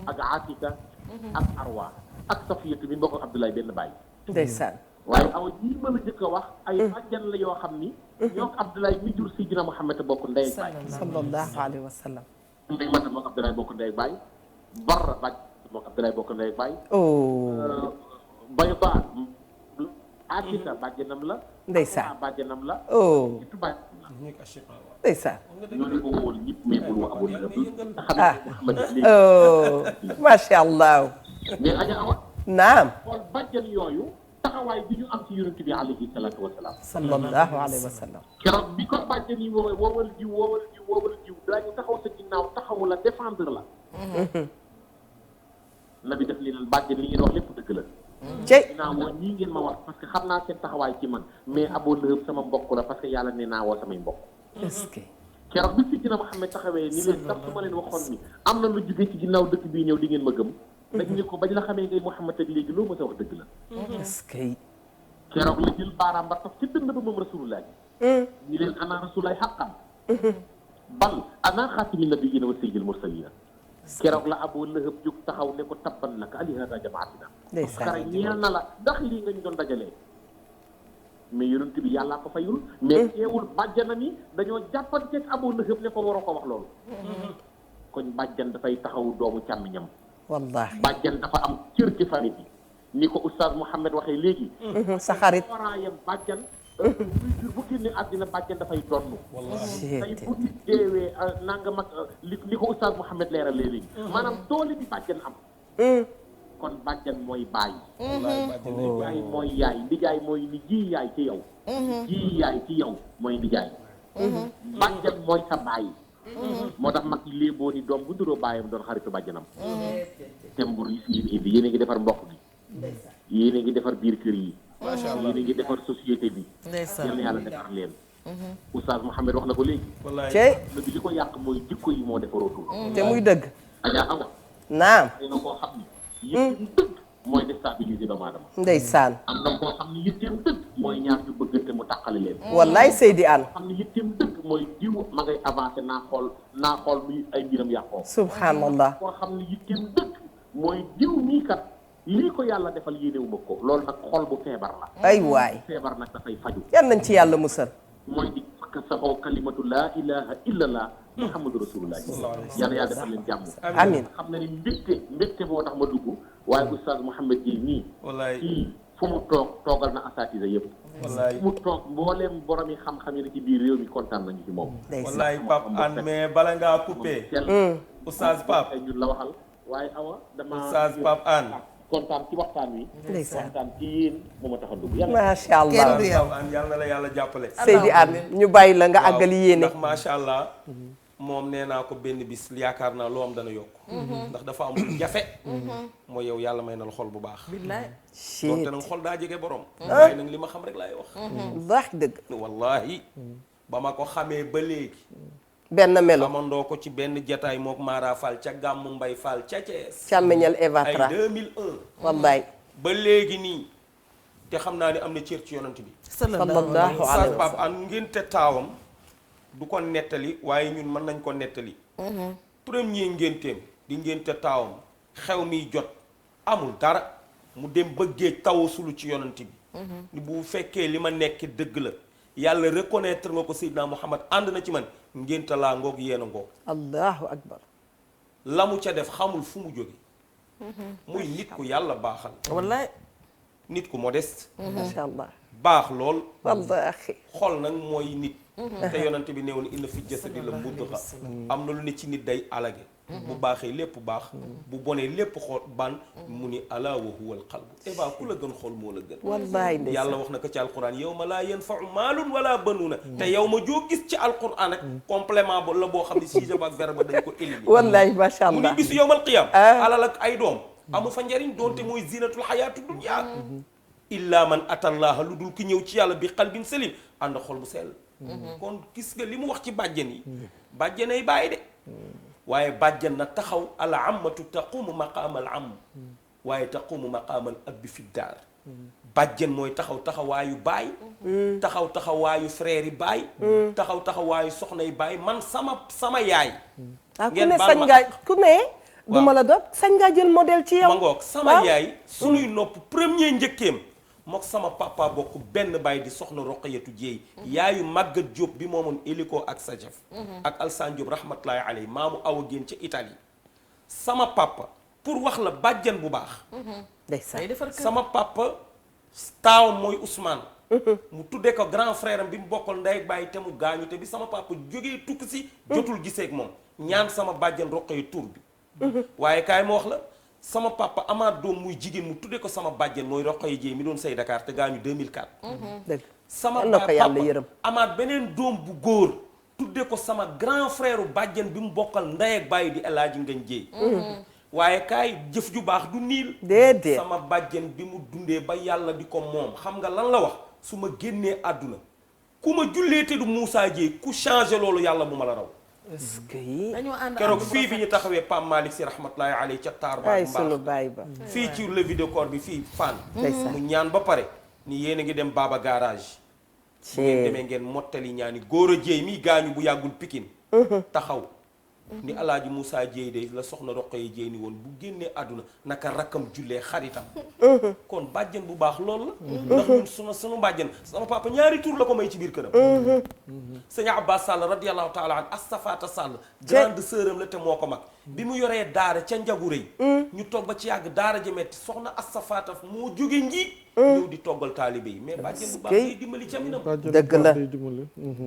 ak Atika ak Arwa ak Safiyatu bi mbokk Abdoulaye benn baay. ndeysaan waaye awa ñii ma la jëkk a wax ay bàjjan la yoo xam ni ñoo Abdoulaye mi jur Sidina Muhammad bokk ndey ak baay. sallallahu alayhi wa sallam ndey mata mook Abdoulaye bokk ndey ak baay. Barra bàjj mook Abdoulaye bokk ndey ak baay. oh Bayda Atika bàjjanam la. ndeysaan Arwa bàjjanam la. oh surtout bàjjanam la. ndeysaan ñoo ne ko woon ñëpp mais bul woo Abu Lahab nga xam ah ne Muhammad léegi. oh macha allah mais aja awa naam xool bàjjan yooyu taxawaay bi ñu am ci yonent bi alayhi salaatu wa salaam. sallallahu alayhi wa sallam keroog bi ko bàjjan yi woowee woowal jiw daañu taxaw sa ginnaaw taxawu la défendre la. nabi def li leen bàjjan li ngeen wax lépp dëgg la. cey dinaa woo ñii ngeen ma wax parce que xam naa seen taxawaay ci man mais Abu Lahab sama mbokk la parce que yàlla nee naa woo samay mbokk. est-ce que keroog bi Sidina Muhammad taxawee ni leen sax su ma leen waxoon ni am na lu jóge ci ginnaaw dëkk bii ñëw di ngeen ma gëm. dañu ne ko bañ la xamee ngay Muhammad ak léegi loo ma sa wax dëgg la. est-ce que keroog la jël baaraam ba taf ci dënd ba moom rasulullah ñi leen ana rasulullah xaqan bal ana xaatimi nabiyyiina wa sayyidil mursaliina keroog la Abu Lahab jóg taxaw ne ko tabban laka alihaadaa jama'atinaa xare ñeel na la ndax lii nga ñu doon dajalee mais yonent bi yàllaa ko fayul mais teewul bàjjana ni dañoo jàppanteeg Abu Lahab ne ko waroo ko wax loolu koñ bàjjan dafay taxaw doomu càmmiñam. wallaahi bàjjan dafa am cër ci famille bi ni ko oustaz Mouhamed waxee léegi. sa xarit waraayam bàjjan muy jur bu génne àddina bàjjan dafay donn tey bu nit deewee nanga mag li ko oustaz Mouhamed leeral léegi maanaam doole bi bàjjan am kon bàjjan mooy baay nijaay mooy yaay nijaay mooy ni ji yaay ci yow ji yaay ci yow mooy nijaay bàjjan mooy sa baay moo tax mag yi léeboo ni doom bu duróo baayam doon xaritu bàjjanam te mbur yi fi indi yéen a ngi defar mbokk bi yéen a ngi defar biir kër yi yéen a ngi defar société bi yal na yàlla defar leen oustaz Mouhamed wax na ko léegi cey bi li ko yàq mooy jikko yi moo defarootul te muy dëgg Adja Awa naam ay na koo xam ni yitteem dëgg mooy déstabiliser doomu aadama ndeysaan am na koo xam ni yitteem dëgg mooy ñaar ñu bëggante mu tàqale leen wallaay Seydi Anne xam ni yitteem dëgg mooy diw ma ngay avancé naa xool muy ay mbiram yàqoo subhanallah koo xam ni yitteem dëgg mooy diw mii kat lii ko yàlla defal yéenewuma ko loolu nag xol bu feebar la ay waay feebar nag dafay faju yan nañ ci yàlla musal mooy di saxoo kalimatu laa ilaha illallah muhammadu rasulullah yàlla yàlla defal leen jàmm amiin xam na ni mbégte moo tax ma dugg waaye oustaz Mouhamed Gueye nii kii fu mu toogal na asatisa yëpp fu mu toog mbooleem borom yi xam-xam yi ne ci biir réew mi kontaan nañu ci moom wallaay Pape Hann mais bala ngaa coupé oustaz Pape ñun la waxal waaye Awa dama oustaz Pape Hann kontaan ci waxtaan wi waxtaan ci yéen moo ma tax a dugg macha allah Pape Hann yal na la yàlla jàppale Seydi Anne ñu bàyyi la nga àggali yéene ndax macha allah moom nee naa ko benn bis yaakaar naa loo am dana yokk ndax dafa am lu jafe mooy yow yàlla may na la xol bu baax billaay doonte nag xol daa jege borom waaye nag li ma xam rek laay wax baax dëgg wallahi ba ma ko xamee ba léegi benn melo xamandoo ko ci benn jataay mook Mara Fall ca gàmmu Mbay Fall ca Thiès càmmeñal ay Evatra 2001 wallaay ba léegi nii te xam naa ni am na cër ci yonant bi sallallahu alayhi Oustaz wa Pape sallam Hann ngénte taawam du ko nettali waaye ñun mën nañ ko nettali premier ngénteem di ngénte taawam xew miy jot amul dara mu dem ba géej tawasulu ci yonant bi ni bu fekkee li ma nekk dëgg la yàlla reconnaître nga ko Seydina Muhammad ànd na ci man ngénte laa ngoog yéen a ngoog allahu akbar la mu ca def xamul fu mu jóge muy nit ku yàlla baaxal wallaay nit ku modeste macha allah baax lool wallahi xol nag mooy nit te yonante bi néew na inna fi jasadi la mudga am na lu ne ci nit day alage bu baaxee lépp baax bu bonee lépp xool ban mu ni ala wa huwa al qalbu eba ku la gën xol moo la gën wallahi ndeysaan yàlla wax na ko ci alquran yawma laa yanfau maalun wala banuuna te yow ma joo gis ci alquran ak complément ba la boo xam ne sujet ba ak verbe dañ ko éliminer wallahi macha mu allah ni bisu yawmal qiyam Ah. alal ak ay doom amu fa njariñ doonte mooy zinatul xayaatu dunya illa man atallaha lu dul ki ñëw ci yàlla bi qalbin salim ànd xol bu sell kon gis nga li mu wax ci bàjjen yi bàjjen ay bàyyi de waaye bàjjen na taxaw al ammatu taqumu maqaama al am waaye taqumu maqaama al abbi fi daar bàjjen mooy taxawaayu baay taxaw taxawaayu frère yi baay taxaw taxawaayu soxna yi baay man sama yaay ah ku ngeen ne baal sañ ma ngaa ku ne du waaw. ma la dog sañ ngaa jël modèle ci yow ma ngoog sama waaw. yaay suñuy nopp premier njëkkeem mook sama papa bokk benn baay di soxna Roqayatu Jéey yaayu Maguette Diop bi moomoon hélico ak Sajef ak Alsaan Diop rahmatullahi alayhi maamu awa génn ca Italie sama papa pour wax la bàjjan bu baax ndeysaan day defar kër sama papa taawam mooy Ousmane mu tuddee ko grand frère am bi mu bokkal ndey ak bàyyi te mu gaañu te bi sama papa jógee tukki si jotul gisee ak moom ñaan sama bàjjan Roqaya tur bi waaye kaay ma wax la sama papa amaat doom muy jigéen mu tuddee ko sama bàjjen mooy Roqaya Jéey mi doon say Dakar te gaañu 2004 dëgg sama yal na ko yàlla papa yërëm amaat beneen doom bu góor tuddee ko sama grand frère bàjjen bi mu bokkal ndey ak bàyyi di El Hadji Ngagne Jéey waaye kaay jëf ju baax du niil déedéet sama bàjjen bi mu dundee ba yàlla di ko moom xam nga lan la wax su ma génnee àdduna ku ma jullee te du Moussa Jéey ku changé loolu yàlla bu ma la raw est-ce que yi dañoo ànd keroog ànd bu fii bi rafet. ñu taxawee Pam Malick si rahmatullahi alayhi ca taar ba ay ak sunu mbaax baay ba fii ci levée de corps bi fii fan ndeysaan mu ñaan ba pare ni yéen a ngi dem Baba garage bu ngeen demee ngeen mottali ñaani góor a jéey mi gaañu bu yàggul Pikine taxaw ni alaaji Moussa Dieye de la soxna Roqoye Dieye ni woon bu génnee àdduna naka rakkam jullee xaritam kon bàjjen bu baax loolu la ndax ñun sunu bàjjen sama papa ñaari tur la ko may ci biir këram sëñ Abbas Sall radiyallahu taala an Astafata Sall grande sœuram la te moo ko mag bi mu yoree daara ca njagu rëy ñu toog ba ci yàgg daara ji metti soxna Astafata moo jóge njiit ñëw di toggal taalibe yi mais bàjjen bu baax day dimbali caminam dëgg la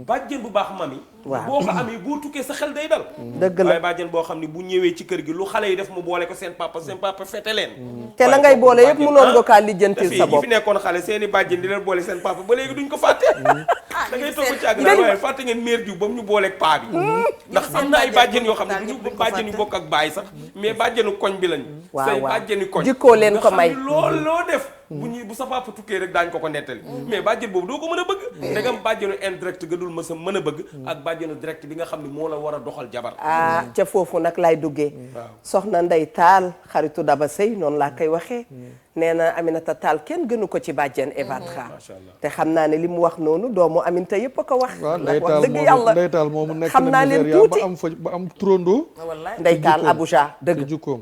bàjjen bu baax mami boo ko amee boo tukkee sa xel day dal dëgg la waaye bàjjen boo xam ne bu ñëwee ci kër gi lu xale yi def mu boole ko seen papa fete leen te la ngay boole yëpp mënoon nga kaa lijjantil sa bopp fi nekkoon xale seeni bàjjen di leen boole seen papa ba léegi duñ ko fàtte da ngay toog ci àgg waaye fàtte ngeen mère diw ba mu ñu booleeg paa bi ndax am na ay bàjjen yoo xam ne duñu bàjjen yu bokk ak baay sax mais bàjjenu koñ bi lañ say bàjjenu koñ jikkoo leen ko may loolu loo def bu sa papa tukkee rek daañ ko nettali mais bàjjen boobu doo ko mën a bëgg ndegam bàjjenu indirect ga dul mësa mën a bëgg ak bàjjenu direct bi nga xam ne moo la war a doxal jabar ca foofu nag lay duggee soxna Ndey Taal xaritu Daba Sey noonu laa koy waxee nee na Aminata Taal kenn gënu ko ci bàjjen Eva Tra te xam naa ne li mu wax noonu doomu Aminta yëpp a ko wax wax dëgg yàlla Ndey Taal moomu nekk xam naa leen Nigéria tuuti ba am turandoo Ndey Taal Abuja dëgg jukkoom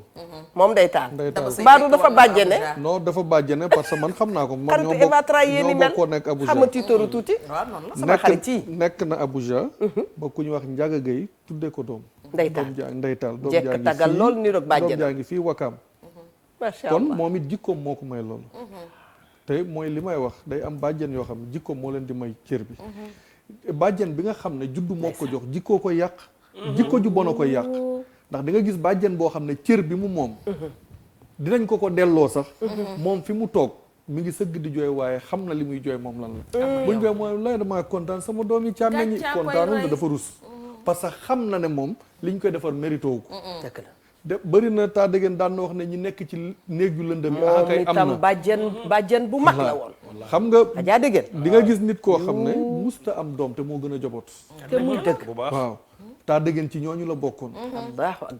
moom Ndey Taal Ndey Taal Mbadou dafa bàjjene non dafa bàjjene parce que man xam naa ko moom xaritu Eva Tra yéeni mel ñoo nekk Abuja xamati toru tuuti sama xarit yi nekk na Abuja ba ku ñu wax Njaga Gay tuddee ko doom Ndey Taal Ndey Taal doom jekk tagal lool niroog bàjjene doom jaa ngi fii Wakaam macha kon allah moom it jikkoom moo ko may loolu te mooy li may wax day am bàjjen yoo xam ne jikkoom moo leen di may cër bi bàjjen bi nga xam ne juddu moo ko jox jikkoo koy yàq jikko ju bon a koy yàq ndax da nga gis bàjjen boo xam ne cër bi mu moom dinañ ko delloo sax moom fi mu toog mi ngi sëgg di jooy waaye xam na li muy jooy moom lan la buñ jooy mooy lay damaa kontaan sama doom yi càmmeñ ñi kontaanul da dafa rus parce que xam na ne moom liñ koy defar mérito wu ko dëgg la de bëri na taa dëggeen daan na wax ne ñi nekk ci néeg yu lëndëm yi moom kay am itam na bàjjen bu mag la woon xam nga ajaa dëggeen di nga gis nit koo xam ne musta am doom te moo gën a joboot te muy dëgg waaw taa dëggeen ci ñooñu la bokkoon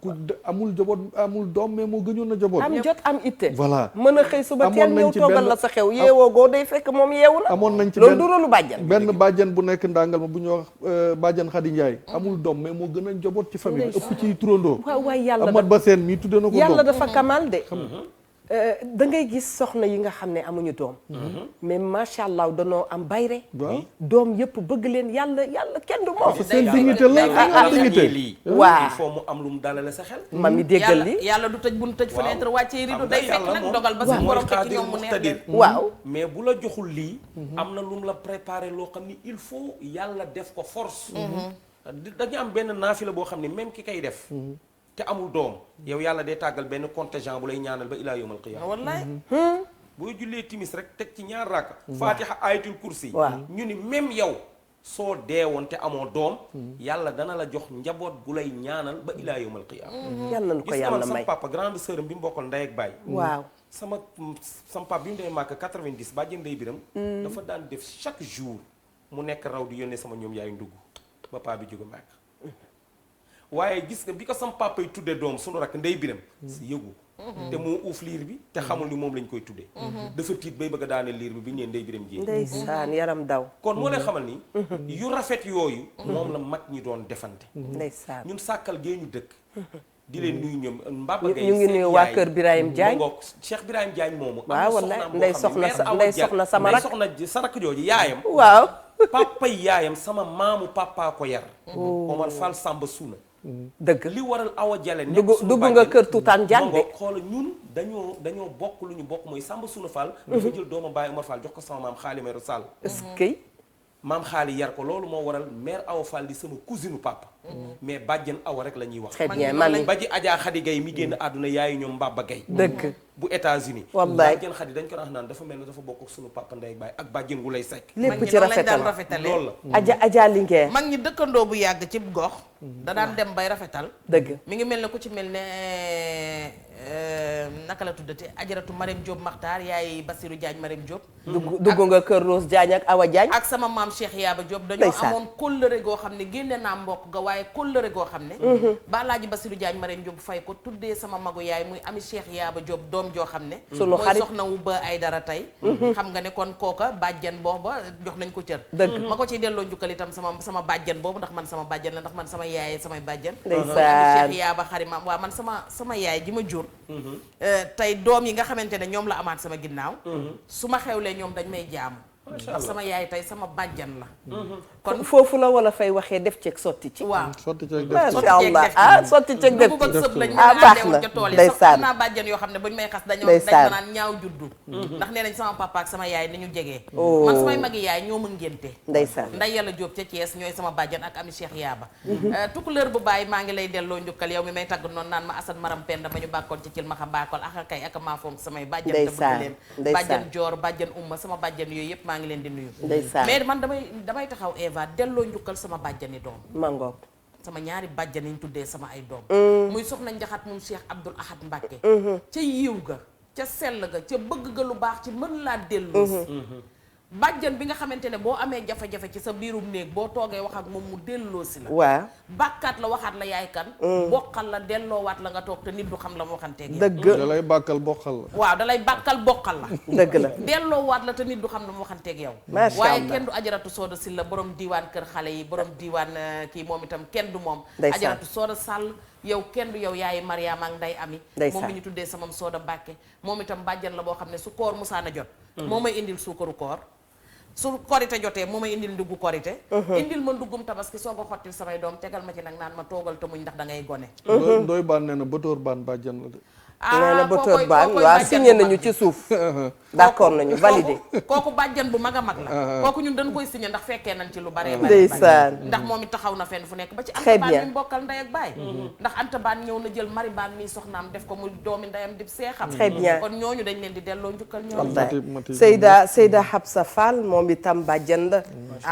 ku amul joboot amul doom mais moo gënoon a joboot am jot am itte voilà mën a xëy suba teel amoon nañ ñëw ci toogal benn- la sa xew yeewoo goo day fekk moom yeewu na amoon nañ ci loolu du rôlu bàjjen benn bàjjen bu nekk ndàngal ma bu ñuy wax bàjjen Xadi Njaay amul doom mais moo gën a njaboot ci famille bi ëpp ci turandoo waaw waay yàlla Amat Ba Seen mii tudde na ko yàlla doom dafa kamal de da ngay gis soxna yi nga xam ne amuñu doom mais macha allah danoo am bayre waaw doom yëpp bëgg leen yàlla kenn du moom seen dignité la day dignité lii waaw il faut mu am lu mu dalale sa xel ma mi déggal li yàlla du tëj bu nu tëj fenêtre wàccee rido xam day nga fekk yàlla nag moom dogal ba sa mooy borom teg ci xaadir ñoom mu neex muxtadir. leen waaw mais bu la joxul lii am na lu mu la préparé loo xam ni il faut yàlla def ko force dañu am benn naafila boo xam ni même ki kay def te amul doom yow yàlla day tàggal benn contingent bu lay ñaanal ba ilaa yawmal qiyaama wallaay boo jullee timis rek teg ci ñaar rakk fatiha ayatul kursi waaw. ñu ni même yow soo deewoon te amoo doom yàlla dana la jox njaboot gu lay ñaanal ba ilaa yawmal qiyaama yàlla nañu ko gis nga man yàlla sama may papa grande sœur bi mu bokkal ndey ak baay waaw sama papa bi mu demee màkk 90 bàjjen day biram dafa daan def chaque jour mu nekk raw di yónnee sama ñoom yaay ndugg ba paa bi jóge màkk waaye gis nga bi ko sama papa yi tuddee doom sunu rakk ndey biram si yëgu te moo uuf liir bi te xamul ni moom lañ koy tuddee dafa tiit bay bëgg a daane liir bi ñu nee ndey biram ji ndeysaan yaram daw kon moo lay xamal ni yu rafet yooyu moom la mag ñi doon defante ndeysaan ñun sàkkal gee ñu dëkk di leen nuyu ñoom Mbaba Gaye ñu ngi nuyu waa kër Birahim Diagne ngoog Cheikh Birahim Diagne moomu waaw wallaay ndey soxna sama rak soxna sa rakk jooju yaayam waaw papa yaayam sama maamu papa ko yar Omar Fall Samba Suuna dëgg li waral Awa Jale nekk dugg suñu nga bàjjen, kër tuutaan jàng de ngoog xoola ñun dañoo bokk lu ñu bokk mooy Samba Suuna Fall dafa jël doomam Baye Omar Fall jox ko sama maam Xaali Meeru Sall est-ce que maam xaali yar ko loolu moo waral mère Awa Fall di sama cousine papa mais bàjjen Awa rek la ñuy wax très bien mami ba ji Adja Khady Gaye mi génn àdduna yaayu ñoom Mbaba Gaye dëgg bu États-Unis wallaay bàjjen Khady dañ ko wax naan dafa mel ne dafa bokk ak sunu papa ndey baay ak bàjjen gu lay sekk lépp ci rafetal loolu la aja lingeer mag ñi dëkkandoo bu yàgg ci gox da daan dem bay rafetal dëgg mi ngi mel ne ku ci mel ne naka la tuddati ajaratu Marème Diop Maxtaar yaay Basirou Diagne Marème Diop dugg nga kër Rose Diagne ak Awa Diagne ak sama maam Cheikh Yaaba Diop dañoo amoon kóllëre goo xam ne génne naa mbokk ga waaye kóllëre goo xam ne ba Alaaji Basirou Diagne Marème Diop fay ko tuddee sama magu yaay muy ami Cheikh Yaaba Diop doomi doom joo xam ne sunu mooy xarit soxna wu ba ay dara tey xam nga ne kon kooka bàjjen booba jox nañ ko cër dëgg ma ko ciy delloo njukkal itam sama bàjjen boobu ndax man sama bàjjen la ndax man sama yaay samay bàjjen ndeysaan Cheikh Yaaba xarimaam waaw man sama yaay ji ma jur tey doom yi nga xamante ne ñoom la amaat sama ginnaaw su ma xewlee ñoom dañ may jaamu ndax sama yaay tey sama bàjjan la kon foofu la wala fay waxee def ceeg sotti ci waaw sotti ceeg macha allah sotti ceeg def bu bëgg sëb lañ baax na ca tool yi ndeysaan am naa bàjjan yoo xam ne buñ may xas dañ ndeysaan ma naan ñaaw juddu ndax nee nañ sama papa ak sama yaay ni ñu jegee Oh. man samay magi yaay ñoo ma ngénte ndeysaan nday yàlla Jóob ca Thiès ñooy sama bàjjan ak ami Cheikh Yaaba tukuleur bu bàyyi maa ngi lay delloo njukkal yow mi may tagg noonu naan ma Asan Maram Penda ma ñu bàkkoon ci cil ma xam baakol ak kay ak maa foom samay bàjjan te bëgg leen bàjjan joor bàjjan umma sama bàjjan yooyu yëpp maa ngi leen di nuyu mais man damay taxaw Eva delloo njukkal sama bàjjani doom mangoog sama ñaari bàjjan yi ñu tuddee sama ay doom muy soxna njaxat moom Cheikh Abdoul Ahad Mbacké ca yiw ga ca sell ga ca bëgg ga lu baax ci mën laa dellu bàjjan bi nga xamante ne boo amee jafe-jafe ci sa biirum néeg boo toogee wax ak moom mu delloo si la waaw bàkkaat la waxaat la yaay kan bokkal la delloowaat la nga toog te nit du xam la mu waxanteeg yow dëgg da lay bàkkal bokkal la waaw dalay bàkkal bokkal la dëgg la delloowaat la te nit du xam la mu waxanteeg yow Masha waaye Allah. kenn du ajaratu sooda si la borom diiwaan kër xale yi borom diiwaan kii moom itam kenn du moom Ndeysaan. ajaratu sooda sàll yow kenn du yow yaayi Mariama ak Nday Ami Ndeysaan. moom mi ñu tuddee samam sooda Mbàkke moom itam bàjjan la boo xam ne su koor musaana jot moo may indil suukaru koor su korite jotee moo may indil nduggu korite indil ma nduggum tabaski soo ko xottil samay doom tegal ma ci nag naan ma toogal te muñ ndax da ngay gone ndooy baan nee na bëtóor baan bàjjan la de nee na bëtër baan waaw signé nañu ci suuf d'accord nañu validé kooku bàjjan bu mag a mag la kooku ñun dañ koy signé ndax fekkee nañ ci lu bare bare ndeysaan ndax moom it taxaw na fenn fu nekk ba ci Très Anta Baan bien. mi mbokkal ndey ak baay ndax Anta Baan ñëw na jël Mari Baan mi soxnaam def ko muy doomi ndeyam di seexam Très bien. kon ñooñu dañ leen di delloo njukkal ñoom wallaay Mati- Seyda Habsa Fall moom itam bàjjan la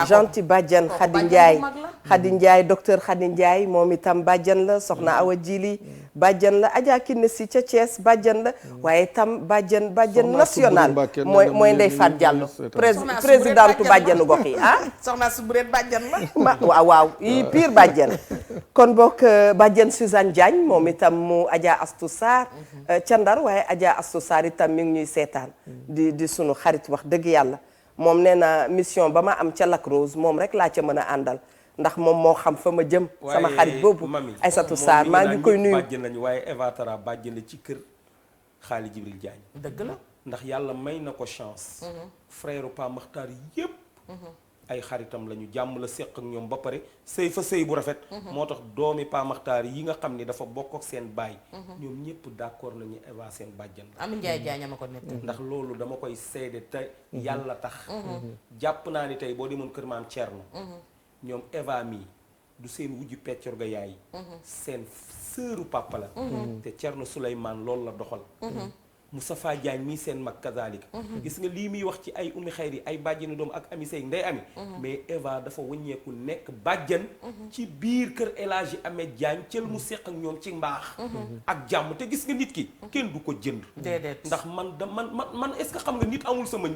gentil bàjjan kooku Khady bàjjan Ndiaye bu mag la. Khady Ndiaye docteur Khady Ndiaye moom itam bàjjan la soxna Awa Jili bàjjan la Adja Kiné Si ca Thiès bàjjan la waaye itam bàjjan Soxna national Subure Mbacke mooy nee na mooy mu Ndeye ngi- Fat mu ngi Diallo seetaan. Soxna Subure présidentu bàjjan bàjjanu la. gox yi ah soxna su bureet bàjjan la waaw yi pire bàjjen kon bokk bàjjen Suzanne Diagne moom itam mu Adja Astou Sarr ca Ndar waaye Adja Astou Sarr itam mi ngi ñuy seetaan di sunu xarit wax dëgg yàlla moom nee na mission ba ma am ca Lac Rose moom rek laa ca mën a àndal ndax moom moo xam fa ma jëm sama xarit boobu Aïssatou Sarr maa ngi koy nuyu bàjjen lañu waaye Eva Tara bàjjen la ci kër Xaali Jibril Diagne dëgg la ndax yàlla may na ko chance frère Pa Maxtaar yépp ay xaritam lañu jàmm la séq ak ñoom ba pare sëy fa sëy bu rafet moo tax doomi Pa Maxtaar yi nga xam ni dafa bokk ak seen baay ñoom ñëpp d'accord nañu Eva seen bàjjan la Ami Njaay Jaañ ma ko nett ndax loolu dama koy seede te yàlla tax jàpp naa ni tey boo demoon kër maam Thierno ñoom Eva mii du seen wujju peccor ga yaay seen sëru papa la te Thierno Souleymane loolu la doxal Moustapha Diagne mii seen mag kazalika gis nga lii muy wax ci ay umi xayri ay bàjjani doom ak ami sey ndey ami mais Eva dafa wëññeeku nekk bàjjan ci biir kër El Hadji Ahmed Diagne cël mu seq ak ñoom ci mbaax ak jàmm te gis nga nit ki kenn du ko jënd déedéet ndax man est-ce que xam nga nit amul sama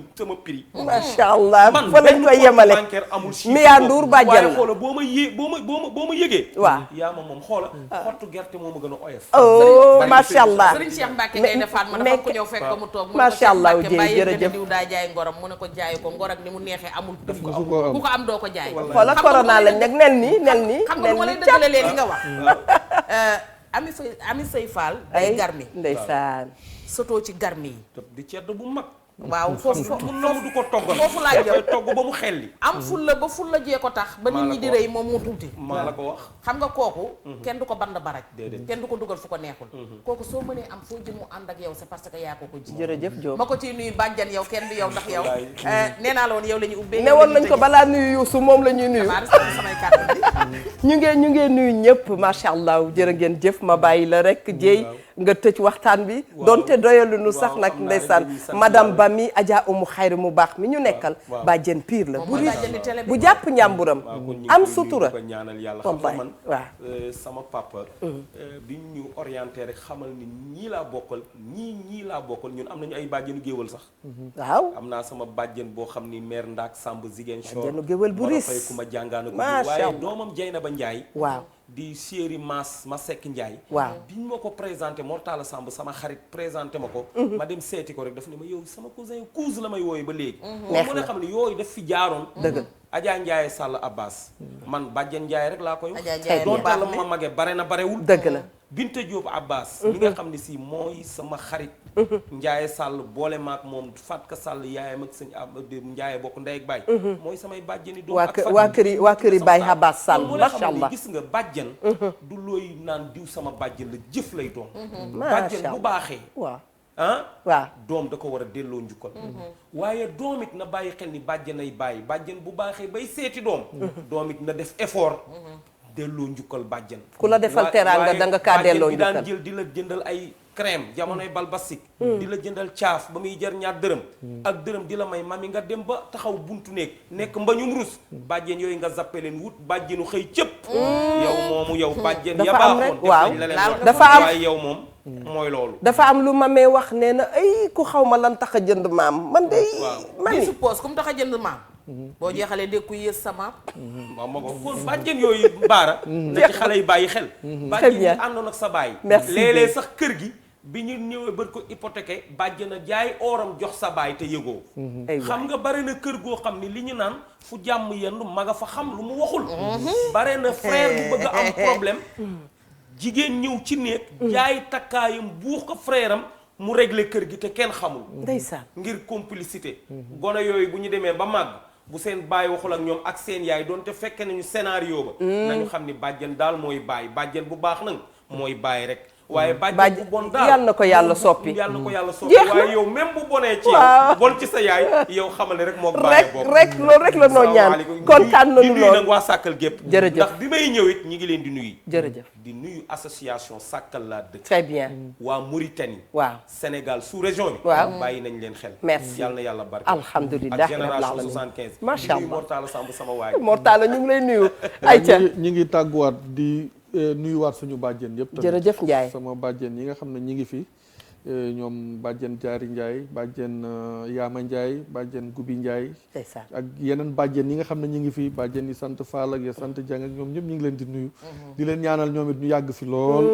prix macha allah man fa lañ koy yemale bancaire amul chiffre Mia Ndour bàjjan waaye la xoola boo ma yëgee waaw yaa ma moom xoola xottu gerte moo ma gën a oyof oh macha allah Sëriñ Cheikh Mbacke ngay defaat ma dafa ko ñëw fekk ko mu toog mu ne ko macha Cheikh allah Mbacke bàyyi jërëjëf nga diw daa jaay ngoram mu ne ko jaayu ko ngor ak ni mu neexee amul tëf ko Musu ko am. ku ko am doo ko jaay xoola corona lañ nag nel nii xam nga lu ma lay dëggale leen li nga wax ami say Fall day garmi ndeysaan sotoo ci garmi yi di cedd bu mag waaw foofu du ko toggal foofu laa jëm togg ba mu xelli am fulla ba fulla jee ko tax ba nit ñi di rëy moom mu tuuti maa la ko wax xam nga kooku kenn du ko band baraj Déedéet. kenn du ko dugal fu ko neexul kooku soo mënee am foo jëm mu ànd ak yow c'est parce que yaa ko ji jërëjëf Diop ma ko ciy nuyu bàjjan yow kenn du yow ndax yow nee naa la woon yow la ñu ubbee ne woon nañ ko balaa nuyu Youssou moom la ñuy nuyu samay kàddu bi ñu ngee nuyu ñëpp macha allah jërë ngeen jëf ma bàyyi la rek jéy nga tëj waxtaan bi donte doyalu nu sax nag ndeysaan madame Bami Adja Umu Xayri mu baax mi ñu nekkal bàjjen pire la bu riche bu jàpp njàmburam am sutura ko ñaanal yàlla xam nga wallaay man waaw sama papa bi ñu orienté rek xamal ni ñii laa bokkal ñii laa bokkal ñun am nañu ay bàjjenu géwal sax waaw am naa sama bàjjen boo xam ni maire Ndaak Samb Ziguinchor bàjjenu géwal bu riche fay ku ma jàngaana ko Macha waaye Allah. doomam Jeynaba Njaay waaw di chéri ma Seck Ndiaye. waaw biñ ma ko présenté Mortala Samb sama xarit présenté ma ko. ma dem seeti ko rek daf ne ma yow sama cousin cousin la may wooyu ba léegi. neex mu ne xam ne yooyu daf fi jaaroon. dëgg Adja Ndiaye Sall Abbas. man bàjjen Ndiaye rek laa koy wax. Adja Ndiaye doonte la ma magee bare na barewul. dëgg la Binta Diop Abbas. mi nga xam ne si mooy sama xarit. Ndiaye Sall boole maak moom Fatka Sall yaayam ak sëñ Ndiaye bokk ndey ak baay. mooy samay bàjjeni doom ak waa kër yi Baye Abbas Sall macha allah gis nga bàjjen. du looy naan diw sama bàjjen la jëf lay doon. macha bàjjen bu baaxee. waaw ah waaw doom da ko war a delloo njukkal. waaye doom it na bàyyi xel ni bàjjen ay bàyyi bàjjen bu baaxee bay seeti doom. doom it na def effort. delloo njukkal bàjjen. ku la defal teraanga da nga kaa delloo njukkal daan jël di la jëndal ay crème jamonoy balbasik. di la jëndal caaf ba muy jar ñaar dërëm. ak dërëm di la may mami nga dem ba taxaw buntu nekk mbañum rus. bàjjen yooyu nga zappe leen wut bàjjenu xëy cëpp. yow moomu yow bàjjen ya baaxoon waaw dafa am waaye yow moom. mooy loolu. dafa am lu mamee wax nee na ay ku xaw ma lan tax a jënd maam man de. mami suppose comme tax a jënd maam. boo jeexalee dégg ku yées sa maam. waaw ma ko kon bàjjen yooyu baara. na ci xale yi bàyyi xel. bàjjen yi àndoon ak sa baay. merci léeg-léeg sax kër gi bi ñu ñëwee bër ko hypothéqué bàjjen a jaay ooram jox sa baay te yëgoo. xam nga bare na kër goo xam ni li ñu naan fu jàmm yendu ma nga fa xam lu mu waxul. bare na frère bu bëgg a am problème. jigéen ñëw ci néeg jaay takkaayam buux ko frère am mu régler kër gi te kenn xamul. ndeysaan ngir complicité. gone yooyu bu ñu demee ba màgg bu seen baay waxul ak ñoom ak seen yaay doonte fekke nañu scénario ba. nañu xam ni bàjjen daal mooy baay bàjjen bu baax nag mooy baay rek. waaye bàjjen bu bon daal yàlla na ko yàlla soppi. yàlla na ko yàlla soppi waaye yow même bu bonee ci yow bon ci sa yaay yow xamal ne rek moo baay boobu rek loolu rek la noo ñaan kontaan nañu lool nag waa Sàkkal gépp jërëjëf ndax bi may ñëw it ñi ngi leen di nuyu jërëjëf di nuyu association Sàkkal laa dëkk très bien waa Mauritanie waaw Sénégal sous région bi waaw bàyyi nañ leen xel merci yàlla na yàlla barke alhamdulilah ak génération 75 macha allah nuyu Mortala Samb sama waay Mortala ñu ngi lay nuyu ayca ñi ngi tàgguwaat di nuyuwaat suñu bàjjen yëpp tamit jërëjëf Ndiaye sama bàjjen yi nga xam ne ñi ngi fi ñoom bàjjen Jaari Ndiaye bàjjen Yaama Ndiaye bàjjen Gubi Ndiaye ak yeneen bàjjen yi nga xam ne ñi ngi fi bàjjen yi sant Fall ak ya sant Dieng ak ñoom ñëpp ñi ngi leen di nuyu di leen ñaanal ñoom it ñu yàgg fi lool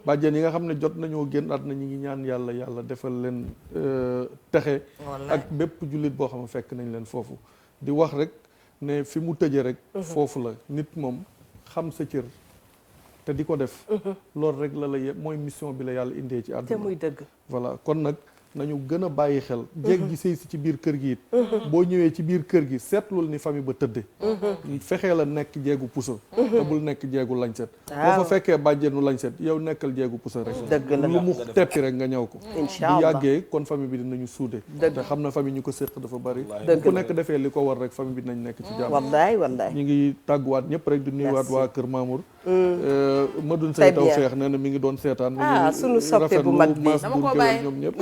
bàjjen yi nga xam ne jot nañoo génn àdduna ñi ngi ñaan yàlla defal leen texe ak bépp jullit boo xam ne fekk nañ leen foofu di wax rek ne fi mu tëje rek foofu la nit moom xam sa cër te di ko def loolu rek la mooy mission bi la yàlla indee ci àdduna te muy dëgg voilà kon nag nañu gën a bàyyi xel jéeg ji sëy si ci biir kër gi it boo ñëwee ci biir kër gi seetlul ni famille ba tëdde fexee la nekk jeegu pusa te bul nekk jeegu lañset boo fa fekkee bàjjenu lañset yow nekkal jeegu pusa rek dëgg la lu mu teppi rek nga ñëw ko incha bu yàggee kon famille bi dinañu suude te xam na famille ñu ko séq dafa bari ku nekk defee li ko war rek famille bi nañ nekk ci jàmm wallaay ñu ngi tàgguwaat ñëpp rek di nuyuwaat waa kër Mamour Madoune Seye Tawfekh nee na mi ngi doon seetaan mi ngi sunu soppe bu mag bi dama ko bàyyi ñoom ñëpp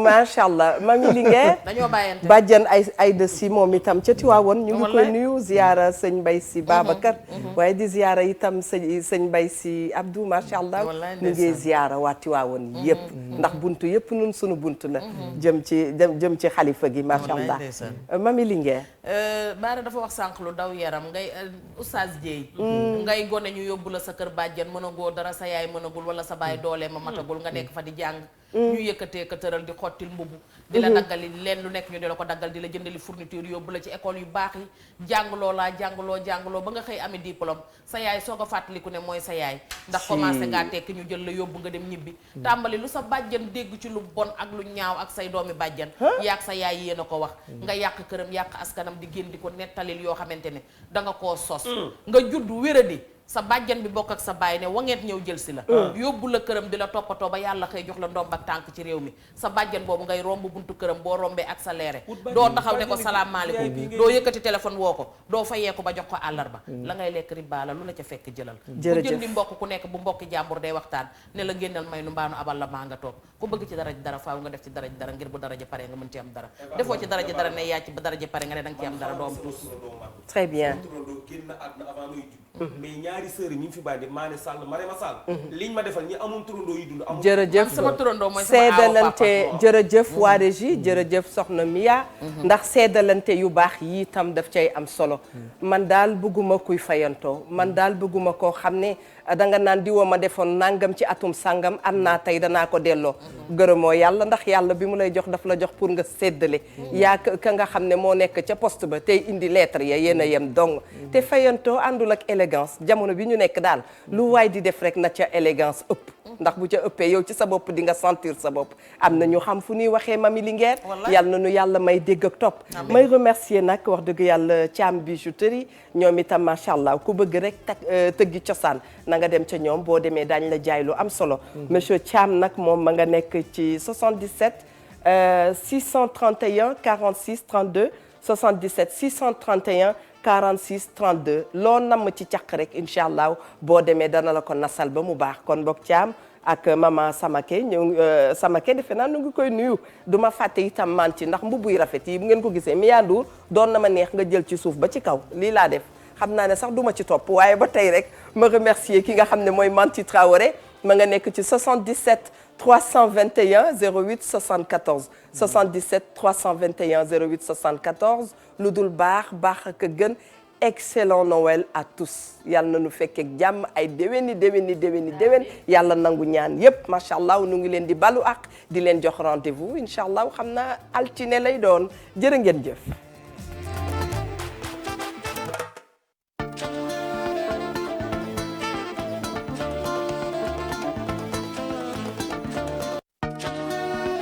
macha allah mami Linguère dañoo bàyyante bàjjan ay de si moom itam ca Tiwaawoon ñu ngi koy nuyu ziyaara sëñ Mbay si Babacar waaye di ziyaara itam sëñ Mbay si Abdou macha allah ñu ngi ziyaara waa Tiwaawoon yëpp ndax buntu yëpp nun sunu buntu la jëm ci xalifa gi macha allah mami Linguère Baara dafa wax sànq lu daw yaram ngay oustaz Dieye ngay gone ñu yóbbu la sa kër bàjjan mënagoo dara sa yaay mënagul wala sa baay doolee ma matagul nga nekk fa di jàng ñu yëkkatee ka tëral di xottil mbubb di la daggali leen lu nekk ñu di la ko daggal di la jëndali fourniture yóbbu la ci école yu baax yi jàngloo ba nga xëy ami diplôme sa yaay soo ko fàttaliku ne mooy sa yaay ndax commencé ngaa tekki ñu jël la yóbbu nga dem ñibbi tàmbali lu sa bàjjan dégg ci lu bon ak lu ñaaw ak say doomi bàjjan yaag sa yaay yéen a ko wax nga yàq këram yàq askanam di génn di ko nettalil yoo xamante ne da nga koo sos nga judd wéradi sa bàjjan bi bokk ak sa baay ne wangeet ñëw jël si la yóbbu la këram di la toppatoo ba yàlla xëy jox la ndomb ak tànk ci réew mi sa bàjjan boobu ngay romb buntu këram boo rombee ak sa leere doo taxaw ne ko salaamaaleykum doo yëkkati téléphone woo ko doo fayee ko ba jox ko àllarba la ngay lekk riba la lu la ca fekk jëlal ku jëndi mbokk ku nekk bu mbokki jàmbur day waxtaan ne la génnal may nu mbaanu abal la maa nga toog ku bëgg ci dara ji dara faaw nga def ci dara ji dara ngir bu dara ji pare nga mën ci am dara defoo ci dara ji dara ne yaa ci ba dara ji pare nga ne danga ci am dara doom tous très bien mais ñaari sœur yi ñu fi bàyyi Mané Sall Marema Sall liñ ma defal ñi amoon turandoo yi dund amul jërëjëf sama turandoo mooy sama aawa seedalante jërëjëf waa régie jërëjëf soxna Mia ndax seedalante yu baax yi itam daf cay am solo man daal bëgguma kuy fayantoo man daal bëgguma koo xam ne danga naan diwa ma defoon nangam ci atum sangam am naa tey danaa ko delloo gërëmoo yàlla ndax yàlla bi mu lay jox daf la jox pour nga séddale yaa ka nga xam ne moo nekk ca poste ba tey indi lettre ya yéen a yem dong te fayantoo àndul ak élégance jamono bi ñu nekk daal lu waay di def rek na ca élégance ëpp ndax bu ca ëppee yow ci sa bopp di nga sentir sa bopp am na ñu xam fu ñuy waxee Mami Linguère yàlla na nu yàlla may dégg ak topp may remercier nag wax dëgg yàlla Thiam bijouterie ñoom itam macha allah ku bëgg rek tëggi cosaan na nga dem ca ñoom boo demee daañ la jaay lu am solo monsieur Thiam nag moom ma nga nekk ci 77 631 46 32 77 631 46 32 loo namm ci caq rek incha allah boo demee dana la ko nasal ba mu baax kon boog Thiam ak maman Samake ñëw Samake defe naa nu ngi koy nuyu du ma fàtte itam manti ndax mbubuy rafet yi bu ngeen ko gisee Mia Ndour doon na ma neex nga jël ci suuf ba ci kaw lii laa def xam naa ne sax du ma ci topp waaye ba tey rek ma remercier ki nga xam ne mooy Manti Traoré ma nga nekk ci 77 321 08 74 77 321 08 74 lu dul baax ak gën excellent Noël à tous yàlla na nu fekkee jàmm ay déwén yàlla nangu ñaan yépp macha allah nu ngi leen di balu ak di leen jox rendez-vous incha allah xam naa altine lay doon jërë ngeen jëf.